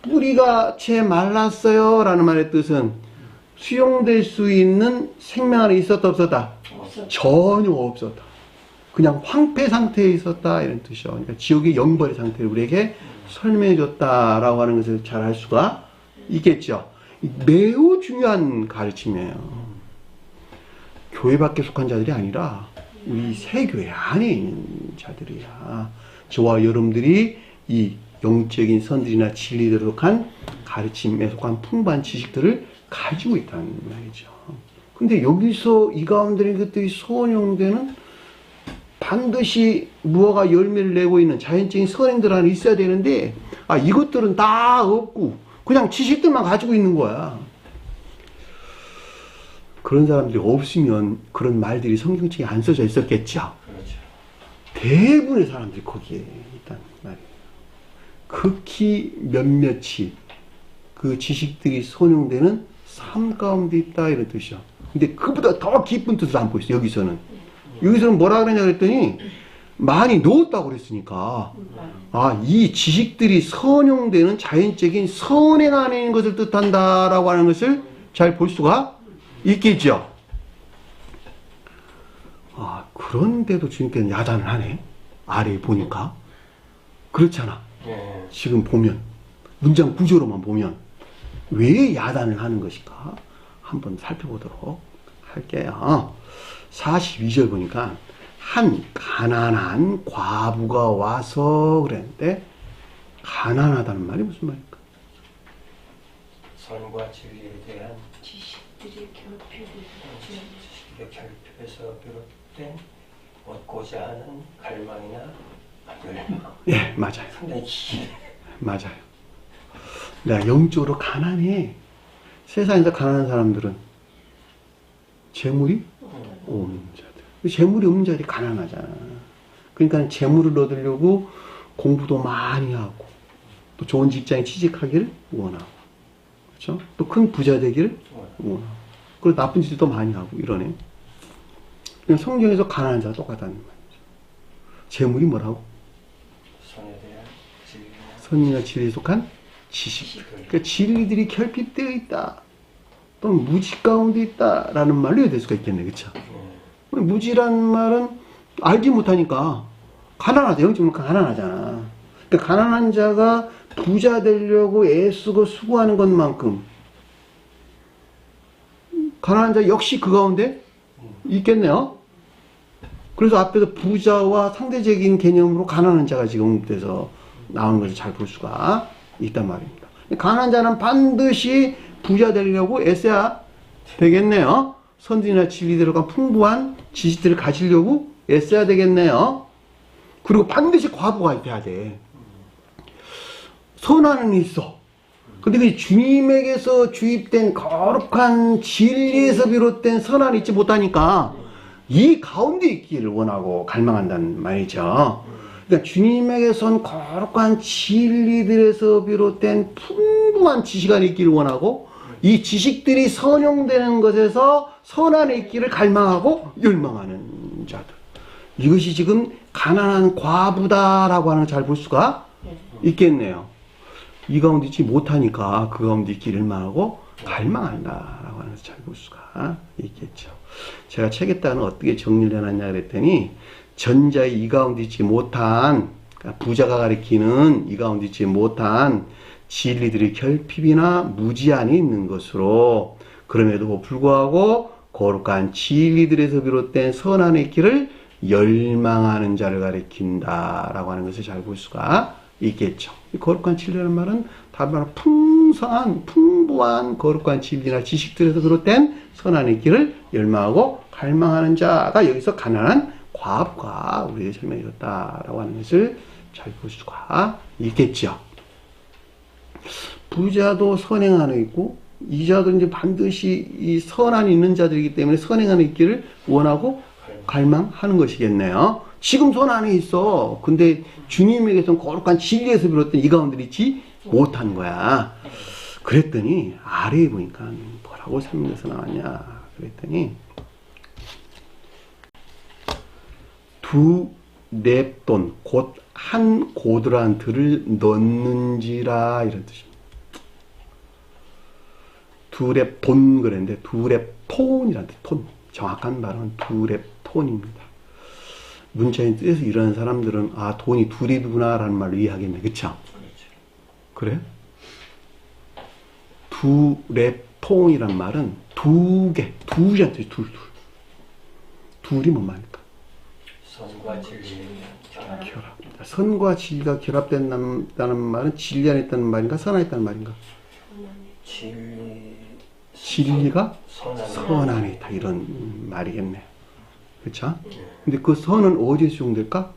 A: 뿌리가 채 말랐어요 라는 말의 뜻은 수용될 수 있는 생명 안에 있었다 없었다? 전혀 없었다. 그냥 황폐 상태에 있었다 이런 뜻이요. 그러니까 지옥의 영벌의 상태를 우리에게 설명해 줬다라고 하는 것을 잘 알 수가 있겠죠. 매우 중요한 가르침이에요. 교회 밖에 속한 자들이 아니라 우리 세교회 안에 있는 자들이야. 저와 여러분들이 이 영적인 선들이나 진리들에 속한 가르침에 속한 풍부한 지식들을 가지고 있다는 말이죠. 근데 여기서 이 가운데 것들이 소원용되는 반드시 무화과 열매를 내고 있는 자연적인 선행들 안에 있어야 되는데, 이것들은 다 없고 그냥 지식들만 가지고 있는 거야. 그런 사람들이 없으면 그런 말들이 성경책에 안 써져 있었겠죠.
B: 그렇죠.
A: 대부분의 사람들이 거기에 있다는 말이에요. 극히 몇몇이 그 지식들이 선용되는 삶 가운데 있다 이런 뜻이죠. 근데 그보다 더 깊은 뜻을 담고 있어요. 여기서는 뭐라 그러냐 그랬더니 많이 넣었다고 그랬으니까 이 지식들이 선용되는 자연적인 선행 안에 있는 것을 뜻한다라고 하는 것을 잘 볼 수가 있겠죠. 그런데도 주님께는 야단을 하네. 아래에 보니까. 그렇잖아.
B: 예.
A: 지금 보면 문장 구조로만 보면 왜 야단을 하는 것일까? 한번 살펴보도록 할게요. 42절 보니까 한 가난한 과부가 와서 그랬는데, 가난하다는 말이 무슨 말일까?
B: 선과 진리에 대한
C: 지식들이
B: 지식의 결핍에서 비롯된 얻고자 하는 갈망이나 열망.
A: 예, 맞아요.
B: 상당히
A: 맞아요. 내가 영적으로 가난해. 세상에서 가난한 사람들은 재물이 없는 자들. 재물이 없는 자들이 가난하잖아. 그러니까 재물을 얻으려고 공부도 많이 하고, 또 좋은 직장에 취직하기를 원하고, 그렇죠? 또 큰 부자 되기를 원하고, 그리고 나쁜 짓도 많이 하고 이러네. 그냥 성경에서 가난한 자가 똑같다는 말이죠. 재물이 뭐라고?
B: 선에 대한 진리나
A: 선이나 진리에 속한 지식. 그러니까 진리들이 결핍되어 있다, 또는 무지 가운데 있다라는 말로 이해될 수가 있겠네, 그렇죠? 무지라는 말은 알지 못하니까 가난하죠. 영적으로 가난하잖아. 그러니까 가난한 자가 부자 되려고 애쓰고 수고하는 것만큼 가난한 자 역시 그 가운데 있겠네요. 그래서 앞에서 부자와 상대적인 개념으로 가난한 자가 지금 돼서 나오는 것을 잘 볼 수가 있단 말입니다. 가난한 자는 반드시 부자 되려고 애써야 되겠네요. 선진이나 진리 들어간 풍부한 지식들을 가지려고 애써야 되겠네요. 그리고 반드시 과부가 돼야 돼. 선한은 있어. 근데 그 주님에게서 주입된 거룩한 진리에서 비롯된 선한이 있지 못하니까 이 가운데 있기를 원하고 갈망한다는 말이죠. 그러니까 주님에게선 거룩한 진리들에서 비롯된 풍부한 지식이 있기를 원하고 이 지식들이 선용되는 것에서 선한에 있기를 갈망하고 열망하는 자들. 이것이 지금 가난한 과부다라고 하는 걸 잘 볼 수가 있겠네요. 이 가운데 있지 못하니까 그 가운데 있기를 열망하고 갈망한다라고 하는 것을 잘 볼 수가 있겠죠. 제가 책에 따라 어떻게 정리를 해놨냐 그랬더니 전자의 이 가운데 있지 못한 그러니까 부자가 가리키는 이 가운데 있지 못한 진리들이 결핍이나 무지한이 있는 것으로 그럼에도 불구하고 거룩한 진리들에서 비롯된 선한의 길을 열망하는 자를 가리킨다라고 하는 것을 잘 볼 수가 있겠죠. 이 거룩한 진리라는 말은 다른 말로 풍성한 풍부한 거룩한 진리나 지식들에서 비롯된 선한의 길을 열망하고 갈망하는 자가 여기서 가난한 과부가 우리에게 설명해줬다라고 하는 것을 잘 볼 수가 있겠죠. 부자도 선행하는 있고 이자도 이제 반드시 이 선한이 있는 자들이기 때문에 선행하는 길을 원하고 갈망하는 것이겠네요. 지금 선한이 있어. 근데 주님에게서는 거룩한 진리에서 비롯된 이 가운데 있지 못한 거야. 그랬더니 아래에 보니까 뭐라고 설명해서 나왔냐 그랬더니 두 랩돈 곧 한 고드란트를 넣는지라 이런 뜻입니다. 두 랩 돈 그랬는데 두 랩 톤이라는 뜻. 톤. 정확한 발음은 두 랩 톤입니다. 문자인 뜻에서 이런 사람들은 아 돈이 둘이구나 라는 말로 이해하겠네. 그쵸? 그래? 두 랩 톤이란 말은 두 개, 둘이란 뜻이 둘. 둘이 뭔 말입니까?
B: 선과 진리의 결합.
A: 선과 진리가 결합된다는 말은 진리 안에 있다는 말인가? 선 안에 있다는 말인가? 진리가 선 안에 있다 이런 말이겠네. 그렇죠? 근데 그 선은 어디에 수용될까?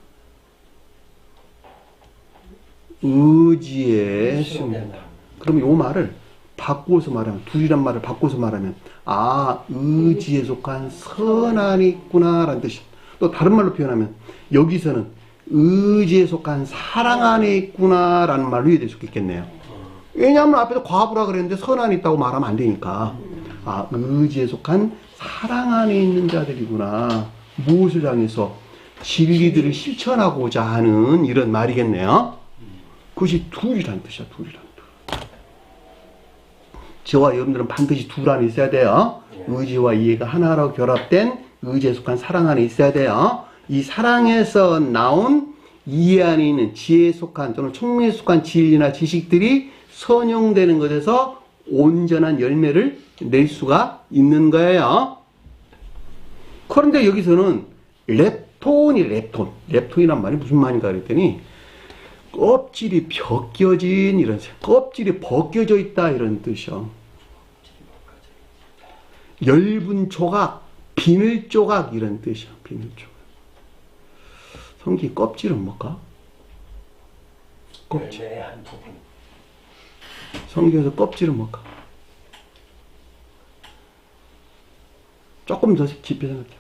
A: 의지에 수용된다. 그럼 이 말을 바꿔서 말하면 둘이란 말을 바꿔서 말하면 아 의지에 속한 선 안에 있구나 라는 뜻이. 또 다른 말로 표현하면 여기서는 의지에 속한 사랑 안에 있구나 라는 말로 이해될 수 있겠네요. 왜냐하면 앞에서 과부라 그랬는데 선 안에 있다고 말하면 안 되니까 아 의지에 속한 사랑 안에 있는 자들이구나. 무엇을 향해서 진리들을 실천하고자 하는 이런 말이겠네요. 그것이 둘이라는 뜻이야. 둘이라는 뜻. 저와 여러분들은 반드시 둘 안에 있어야 돼요. 의지와 이해가 하나로 결합된 의지에 속한 사랑 안에 있어야 돼요. 이 사랑에서 나온 이해 안에 있는 지혜에 속한 또는 총명에 속한 진리나 지식들이 선용되는 것에서 온전한 열매를 낼 수가 있는 거예요. 그런데 여기서는 랩톤이란 말이 무슨 말인가 그랬더니 껍질이 벗겨진 이런 껍질이 벗겨져 있다 이런 뜻이요. 엷은 조각, 비늘 조각 이런 뜻이야. 비늘 조각. 성기 껍질은 뭘까? 껍질.
B: 열매의 한 부분.
A: 성경에서 껍질은 뭘까? 조금 더 깊이 생각해봐.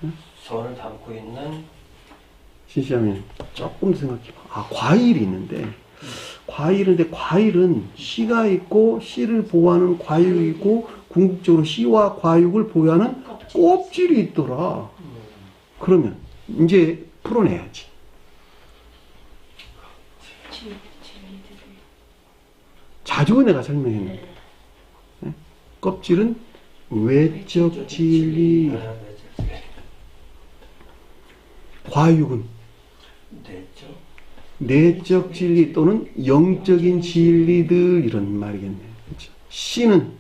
A: 응?
B: 선을 담고 있는
A: 진시하면 조금 더 생각해봐. 아 과일이 있는데 과일은 씨가 있고 씨를 보호하는 과육이 있고 궁극적으로 씨와 과육을 보호하는 껍질이 있더라. 그러면 이제 풀어내야지. 자주 내가 설명했는데 네? 껍질은 외적 진리. 과육은
B: 내적
A: 내적 진리 또는 영적인 진리들 이런 말이겠네요. 그렇죠? 씨는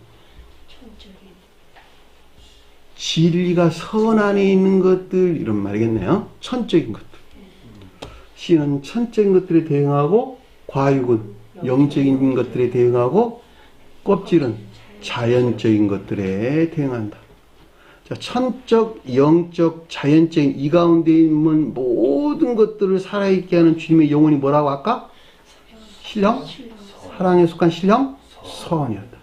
A: 진리가 선 안에 있는 것들 이런 말이겠네요. 천적인 것들. 씨는 천적인 것들에 대응하고 과육은 영적인 것들에 대응하고 껍질은 자연적인 것들에 대응한다. 자, 천적, 영적, 자연적인 이 가운데 있는 모든 것들을 살아있게 하는 주님의 영혼이 뭐라고 할까? 신령? 사랑에 속한 신령? 선이었다.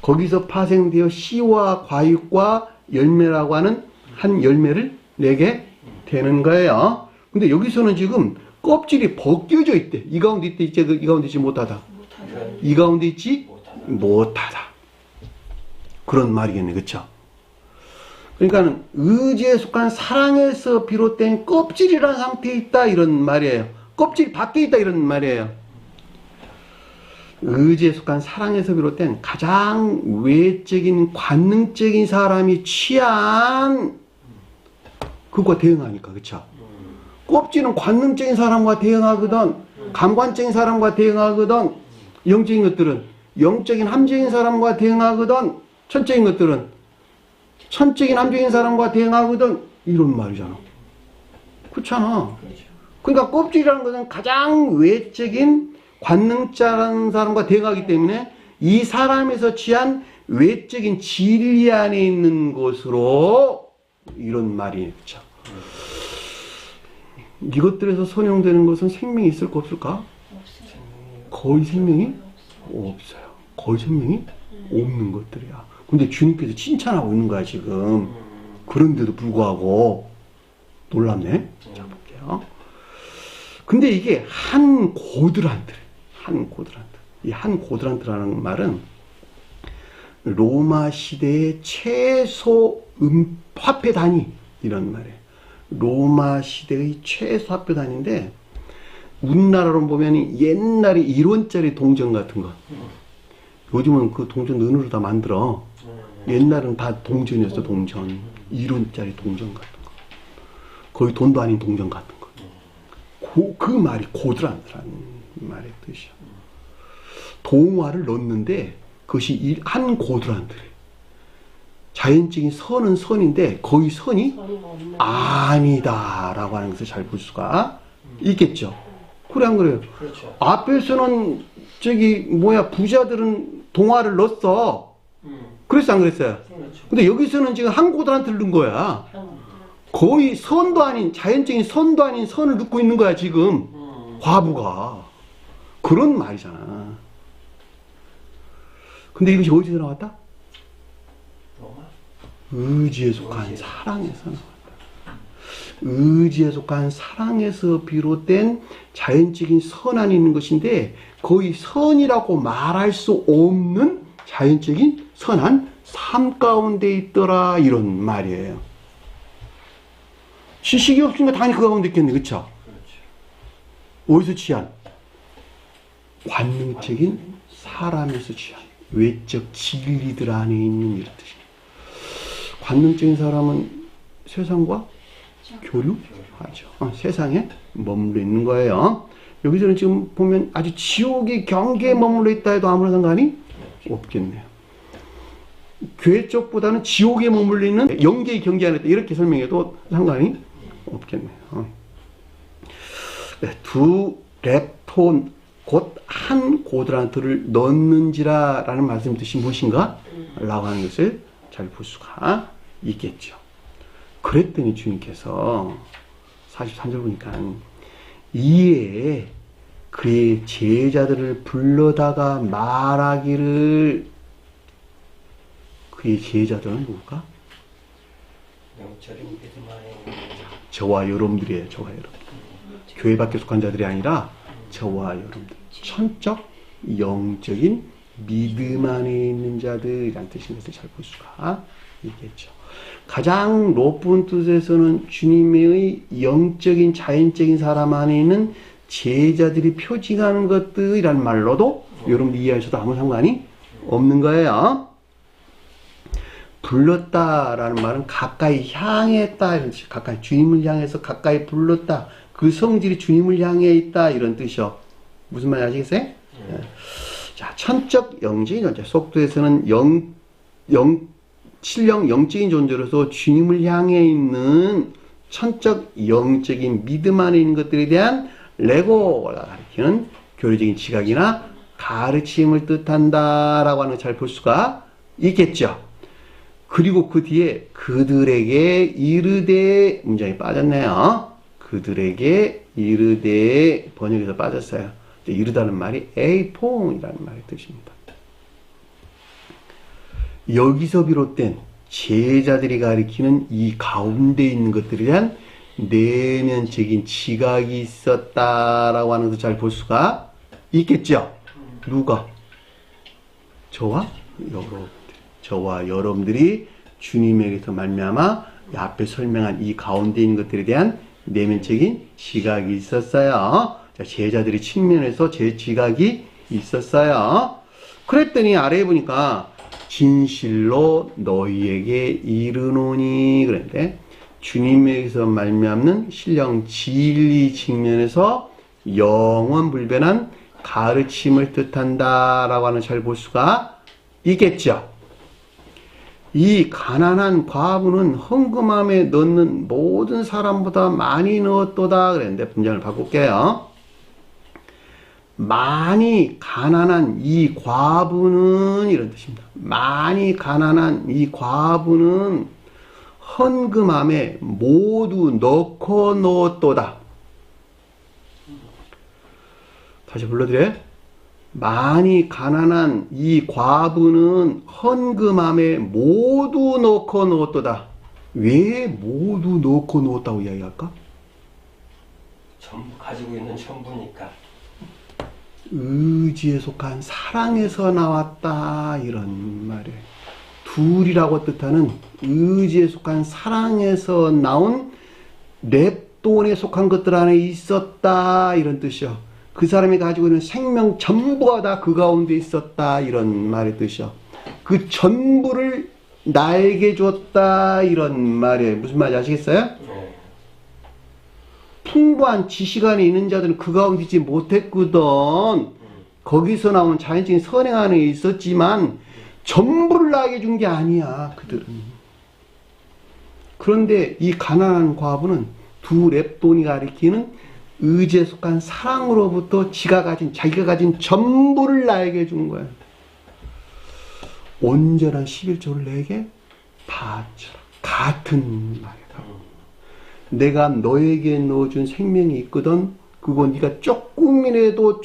A: 거기서 파생되어 씨와 과육과 열매라고 하는 한 열매를 내게 되는 거예요. 근데 여기서는 지금 껍질이 벗겨져 있대. 이 가운데 있대, 있지, 이 가운데 있지 못하다. 이 가운데 있지 못하다. 그런 말이겠네, 그쵸? 그러니까 의지에 속한 사랑에서 비롯된 껍질이라는 상태에 있다 이런 말이에요. 껍질이 밖에 있다 이런 말이에요. 의지에 속한 사랑에서 비롯된 가장 외적인 관능적인 사람이 취한 그것과 대응하니까, 그쵸? 껍질은 관능적인 사람과 대응하거든, 감관적인 사람과 대응하거든, 영적인 것들은 영적인 함적인 사람과 대응하거든, 천적인 것들은 천적인 함적인 사람과 대응하거든, 이런 말이잖아. 그렇잖아. 그러니까 껍질이라는 것은 가장 외적인 관능자라는 사람과 대응하기 때문에 이 사람에서 취한 외적인 진리 안에 있는 것으로 이런 말이 그렇죠. 이것들에서 선용되는 것은 생명이 있을까 없을까? 거의 생명이 없어요. 거의 생명이 없는 것들이야. 근데 주님께서 칭찬하고 있는 거야 지금. 그런데도 불구하고 놀랍네. 자 볼게요. 근데 이게 한 고드란트. 이 한 고드란트라는 말은 로마 시대의 최소 화폐 단위 이런 말이에요. 로마 시대의 최소 화폐 단위인데 우리나라로 보면 옛날에 1원짜리 동전 같은 거. 요즘은 그 동전 은으로 다 만들어. 옛날은 다 동전이었어, 동전. 1원짜리 동전 같은 거. 거의 돈도 아닌 동전 같은 거. 그 말이 고드란트라는 말의 뜻이야. 동화를 넣는데 그것이 한 고드란트래. 자연적인 선은 선인데 거의 선이 아니다라고 하는 것을 잘 볼 수가 있겠죠. 그래 안 그래요?
B: 그렇죠.
A: 앞에서는 부자들은 동화를 넣었어. 그랬어 안 그랬어요?
B: 그렇죠.
A: 근데 여기서는 지금 한 고드란트를 넣은 거야. 거의 선도 아닌 자연적인 선도 아닌 선을 넣고 있는 거야 지금. 과부가. 그런 말이잖아. 근데 이것이 어디서 나왔다? 의지에 속한 사랑에서 나왔다. 의지에 속한 사랑에서 비롯된 자연적인 선 안에 있는 것인데 거의 선이라고 말할 수 없는 자연적인 선한 삶 가운데 있더라 이런 말이에요. 지식이 없으니까 당연히 그 가운데 있겠네. 그쵸? 어디서 취한? 관능적인 사람에서 취한 외적 진리들 안에 있는 이런 뜻이에요. 관능적인 사람은 세상과 교류하죠. 세상에 머물러 있는 거예요. 여기서는 지금 보면 아주 지옥의 경계에 머물러 있다 해도 아무런 상관이 없겠네요. 교회 쪽보다는 지옥에 머물러 있는 영계의 경계 안에 있다 이렇게 설명해도 상관이 없겠네요. 두 렙톤 곧 한 고드란트를 넣는지라 라는 말씀 뜻이 무엇인가? 라고 하는 것을 잘 볼 수가 있겠죠. 그랬더니 주님께서 43절 보니까 이에 그의 제자들을 불러다가 말하기를 그의 제자들은 누굴까?
B: 영적인 믿음 안에
A: 저와 여러분들이에요. 저와 여러분들. 교회 밖에 속한 자들이 아니라 저와 여러분들. 천적, 영적인 믿음 안에 있는 자들이란 뜻인 것을 잘 볼 수가 있겠죠. 가장 높은 뜻에서는 주님의 영적인 자연적인 사람 안에 있는 제자들이 표징하는 것들이란 말로도 여러분들 이해하셔도 아무 상관이 없는 거예요. 불렀다라는 말은 가까이 향했다 이런 뜻이에요. 가까이 주님을 향해서 가까이 불렀다. 그 성질이 주님을 향해 있다 이런 뜻이요. 무슨 말인지 아시겠어요? 네. 자, 천적 영적인 존재. 속도에서는 신령 영적인 존재로서 주님을 향해 있는 천적 영적인 믿음 안에 있는 것들에 대한 레고가 가리키는 교리적인 지각이나 가르침을 뜻한다라고 하는 걸 잘 볼 수가 있겠죠. 그리고 그 뒤에 그들에게 이르되 문장이 빠졌네요. 그들에게 이르되 번역에서 빠졌어요. 이르다는 말이 에이퐁이라는 말의 뜻입니다. 여기서 비롯된 제자들이 가리키는 이 가운데 있는 것들에 대한 내면적인 지각이 있었다라고 하는 것을 잘 볼 수가 있겠죠. 누가? 저와 여러분들이 주님에게서 말미암아 앞에 설명한 이 가운데 있는 것들에 대한 내면적인 지각이 있었어요. 자, 제자들이 측면에서 제 지각이 있었어요. 그랬더니 아래에 보니까 진실로 너희에게 이르노니 그랬는데 주님에게서 말미암는 신령 진리 측면에서 영원 불변한 가르침을 뜻한다라고 하는 잘 볼 수가 있겠죠. 이 가난한 과부는 헌금함에 넣는 모든 사람보다 많이 넣었도다 그랬는데 문장을 바꿀게요. 많이 가난한 이 과부는 이런 뜻입니다. 많이 가난한 이 과부는 헌금함에 모두 넣고 넣었도다. 다시 불러드려요. 많이 가난한 이 과부는 헌금함에 모두 넣고 넣었도다. 왜 모두 넣고 넣었다고 이야기할까?
B: 전부 가지고 있는 전부니까.
A: 의지에 속한 사랑에서 나왔다 이런 말이에요. 둘이라고 뜻하는 의지에 속한 사랑에서 나온 랩돈에 속한 것들 안에 있었다 이런 뜻이요. 그 사람이 가지고 있는 생명 전부가 다 그 가운데 있었다 이런 말의 뜻이요. 그 전부를 나에게 줬다 이런 말이에요. 무슨 말인지 아시겠어요?
B: 네.
A: 풍부한 지식 안에 있는 자들은 그 가운데 있지 못했거든. 거기서 나온 자연적인 선행 안에 있었지만 전부를 나에게 준 게 아니야 그들은. 그런데 이 가난한 과부는 두 랩돈이 가리키는 의지에 속한 사랑으로부터 자기가 가진 전부를 나에게 준 거야. 온전한 11조를 내게 바쳐라. 같은 말이야. 내가 너에게 넣어준 생명이 있거든. 그거 네가 조금이라도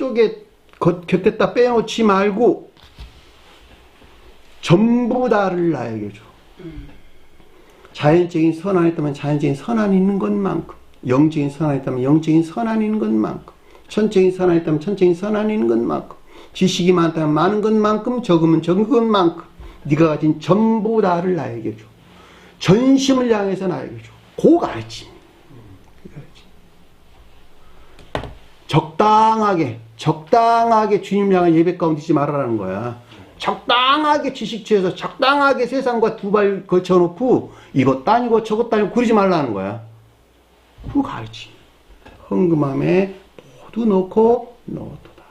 A: 곁에다 빼놓지 말고 전부 다를 나에게 줘. 자연적인 선안이 있다면 자연적인 선안이 있는 것만큼, 영적인 선안이 있다면 영적인 선안이 있는 것만큼, 천적인 선안이 있다면 천적인 선안이 있는 것만큼, 지식이 많다면 많은 것만큼, 적으면 적은 것만큼 네가 가진 전부 다를 나에게 줘. 전심을 향해서 나에게 줘. 그 가르침. 적당하게 주님 향한 예배 가운데 있지 말아라는 거야. 적당하게 지식 취해서 적당하게 세상과 두 발 걸쳐놓고 이것 다니고 저것 다니고 그러지 말라는 거야. 그 가르침. 헌금함에 모두 넣고 넣어도다.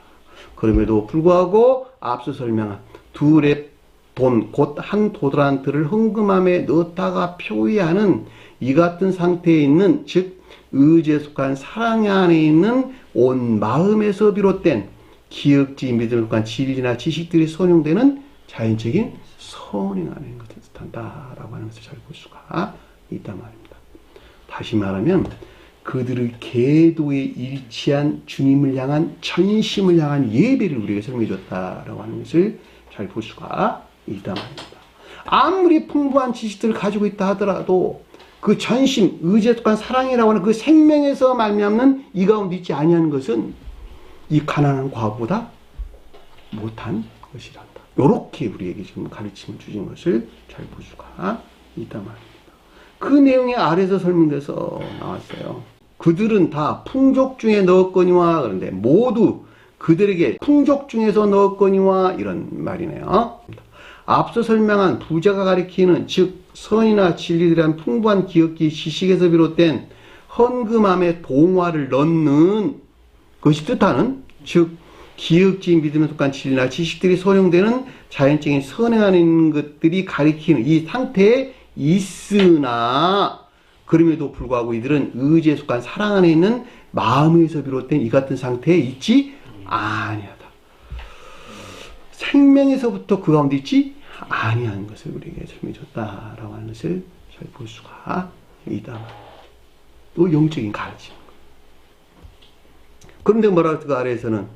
A: 그럼에도 불구하고 앞서 설명한 두 랩 돈, 곧 한 도드란트를 헌금함에 넣었다가 표의하는 이 같은 상태에 있는, 즉 의지에 속한 사랑 안에 있는 온 마음에서 비롯된 기억지, 믿음에 속한 진리나 지식들이 선용되는 자연적인 선행 안에 있는 것을 뜻한다라고 하는 것을 잘 볼 수가 있단 말입니다. 다시 말하면 그들의 계도에 일치한 주님을 향한 전심을 향한 예배를 우리에게 설명해 줬다라고 하는 것을 잘 볼 수가 있단 말입니다. 아무리 풍부한 지식들을 가지고 있다 하더라도 그 전심, 의지에 속한 사랑이라고 하는 그 생명에서 말미암는 이 가운데 있지 아니하는 것은 이 가난한 과부보다 못한 것이란다. 요렇게 우리에게 지금 가르침을 주신 것을 잘 볼 수가 있단 말입니다. 그 내용이 아래에서 설명돼서 나왔어요. 그들은 다 풍족 중에 넣었거니와, 그런데 모두 그들에게 풍족 중에서 넣었거니와 이런 말이네요. 앞서 설명한 부자가 가리키는 즉 선이나 진리들이란 풍부한 기억기 지식에서 비롯된 헌금함에 동화를 넣는 것이 뜻하는 즉 기억지 믿음에 속한 진리나 지식들이 선용되는 자연적인 선행하는 있는 것들이 가리키는 이 상태에 있으나 그럼에도 불구하고 이들은 의지에 속한 사랑 안에 있는 마음에서 비롯된 이 같은 상태에 있지 아니하다. 생명에서부터 그 가운데 있지 아니한 것을 우리에게 설명해 줬다라고 하는 것을 잘 볼 수가 있다. 또 영적인 가르침. 그런데 뭐라 그 아래에서는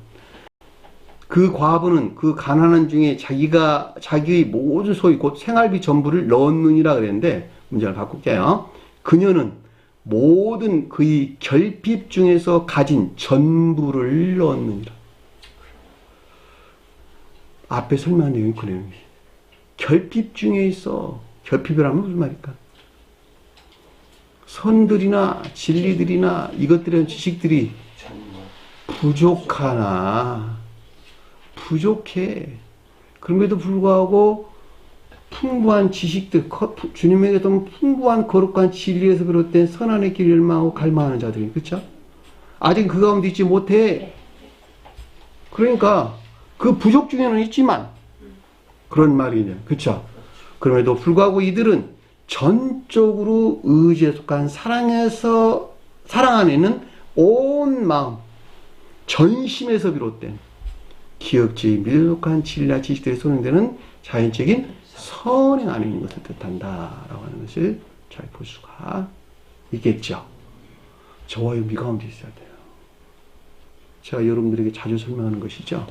A: 그 과부는 그 가난한 중에 자기의 모든 소유 곧 생활비 전부를 넣었느니라 그랬는데 문장을 바꿀게요. 그녀는 모든 그의 결핍 중에서 가진 전부를 넣었느니라. 앞에 설명한 내용이 그 내용이에요. 결핍 중에 있어. 결핍이라면 무슨 말일까? 선들이나 진리들이나 이것들의 지식들이 부족하나 부족해. 그럼에도 불구하고 풍부한 지식들, 주님에게 더 풍부한 거룩한 진리에서 비롯된 선한의 길을 열망하고 갈망하는 자들이, 그렇죠? 아직 그 가운데 있지 못해. 그러니까 그 부족 중에는 있지만 그런 말이냐, 그렇죠? 그럼에도 불구하고 이들은 전적으로 의지에 속한 사랑 안에 있는 온 마음, 전심에서 비롯된 기억지, 믿음에 속한 진리나 지식들이 선행되는 자연적인 선행 안에 있는 것을 뜻한다라고 하는 것을 잘 볼 수가 있겠죠. 저와 여러분 이 가운데 있어야 돼요. 제가 여러분들에게 자주 설명하는 것이죠.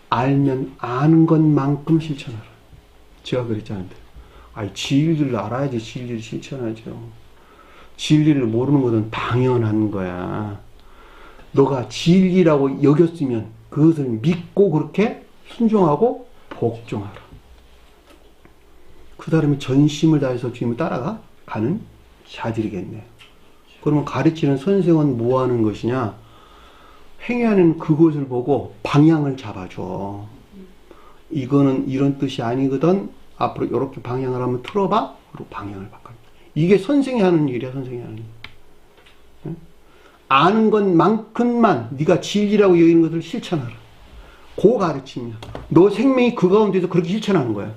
A: 알면 아는 것만큼 실천하라. 제가 그랬잖아요. 진리를 알아야지 진리를 실천하죠. 진리를 모르는 것은 당연한 거야. 너가 진리라고 여겼으면 그것을 믿고 그렇게 순종하고 복종하라. 그 사람이 전심을 다해서 주님을 따라가는 자들이겠네요. 그러면 가르치는 선생은 뭐 하는 것이냐? 행위하는 그것을 보고 방향을 잡아줘. 이거는 이런 뜻이 아니거든. 앞으로 이렇게 방향을 한번 틀어봐. 그리고 방향을 바꿔. 이게 선생이 하는 일이야. 선생이 하는 일. 응? 아는 것만큼만 네가 진리라고 여기는 것을 실천하라. 그 가르침이야. 너 생명이 그 가운데서 그렇게 실천하는 거야.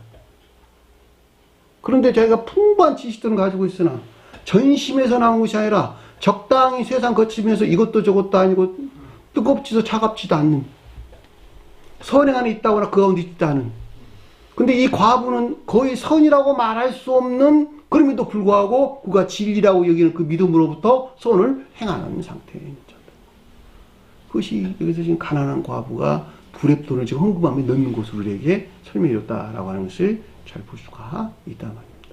A: 그런데 자기가 풍부한 지식들은 가지고 있으나 전심에서 나온 것이 아니라 적당히 세상 거치면서 이것도 저것도 아니고 뜨겁지도 차갑지도 않는 선행 안에 있다거나 그 가운데 있다는. 근데 이 과부는 거의 선이라고 말할 수 없는, 그럼에도 불구하고 그가 진리라고 여기는 그 믿음으로부터 선을 행하는 상태에 있는 자다. 그것이 여기서 지금 가난한 과부가 불앱돈을 지금 헌금함에 넣는 것으로 우리에게 설명해 줬다라고 하는 것을 잘 볼 수가 있단 말입니다.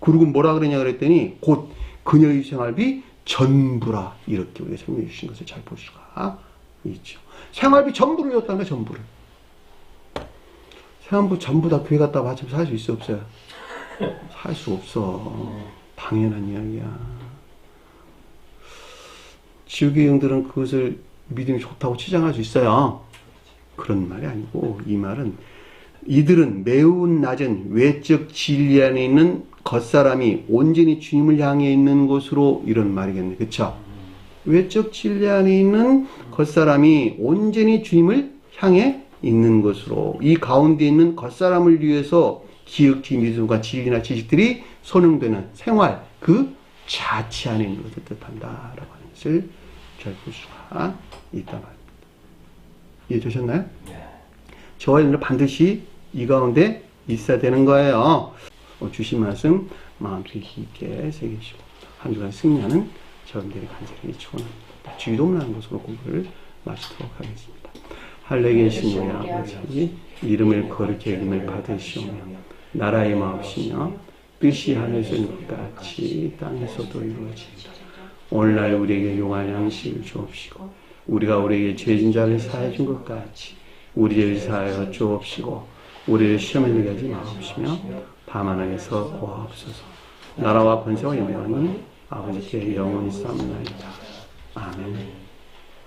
A: 그리고 뭐라 그러냐 그랬더니 곧 그녀의 생활비 전부라, 이렇게 우리가 설명해 주신 것을 잘 볼 수가 있죠. 생활비 전부를 줬다는 거야. 전부를. 생활비 전부 다 교회 갔다 바치면 살 수 있어 없어요? 살 수 없어. 당연한 이야기야. 지옥의 영들은 그것을 믿음이 좋다고 치장할 수 있어요. 그런 말이 아니고, 이 말은 이들은 매우 낮은 외적 진리 안에 있는 겉사람이 온전히 주님을 향해 있는 곳으로, 이런 말이겠네. 그쵸? 외적 진리 안에 있는 겉사람이 온전히 주님을 향해 있는 것으로, 이 가운데 있는 겉사람을 위해서 기억지, 믿음과 진리나 지식들이 선용되는 생활, 그 자체 안에 있는 것을 뜻한다라고 하는 것을 잘 볼 수가 있단 말입니다. 이해되셨나요? 네. 저와 여러분들 반드시 이 가운데 있어야 되는 거예요. 주신 말씀 마음속에 깊게 새기시고 한 주간 승리하는 저분들이 간절히 축원합니다. 주의동나는 것으로 공부를 마치도록 하겠습니다. 하늘에 계신 우리 아버지, 이름을 거룩히 여김을 받으시오며 나라의 마옵시며 뜻이 하늘에서 이룬 것 같이 땅에서도 이루어지이다. 오늘날 우리에게 용할 양식을 주옵시고 우리가 우리에게 죄진 자를 사해 준 것 같이 우리 죄를 사하여 주옵시고 우리를 시험에 들게 하지 마옵시며 다만 하에서 구하옵소서. 나라와 권세와 영광이 아버지께 영원히 쌓옵나이다. 아멘.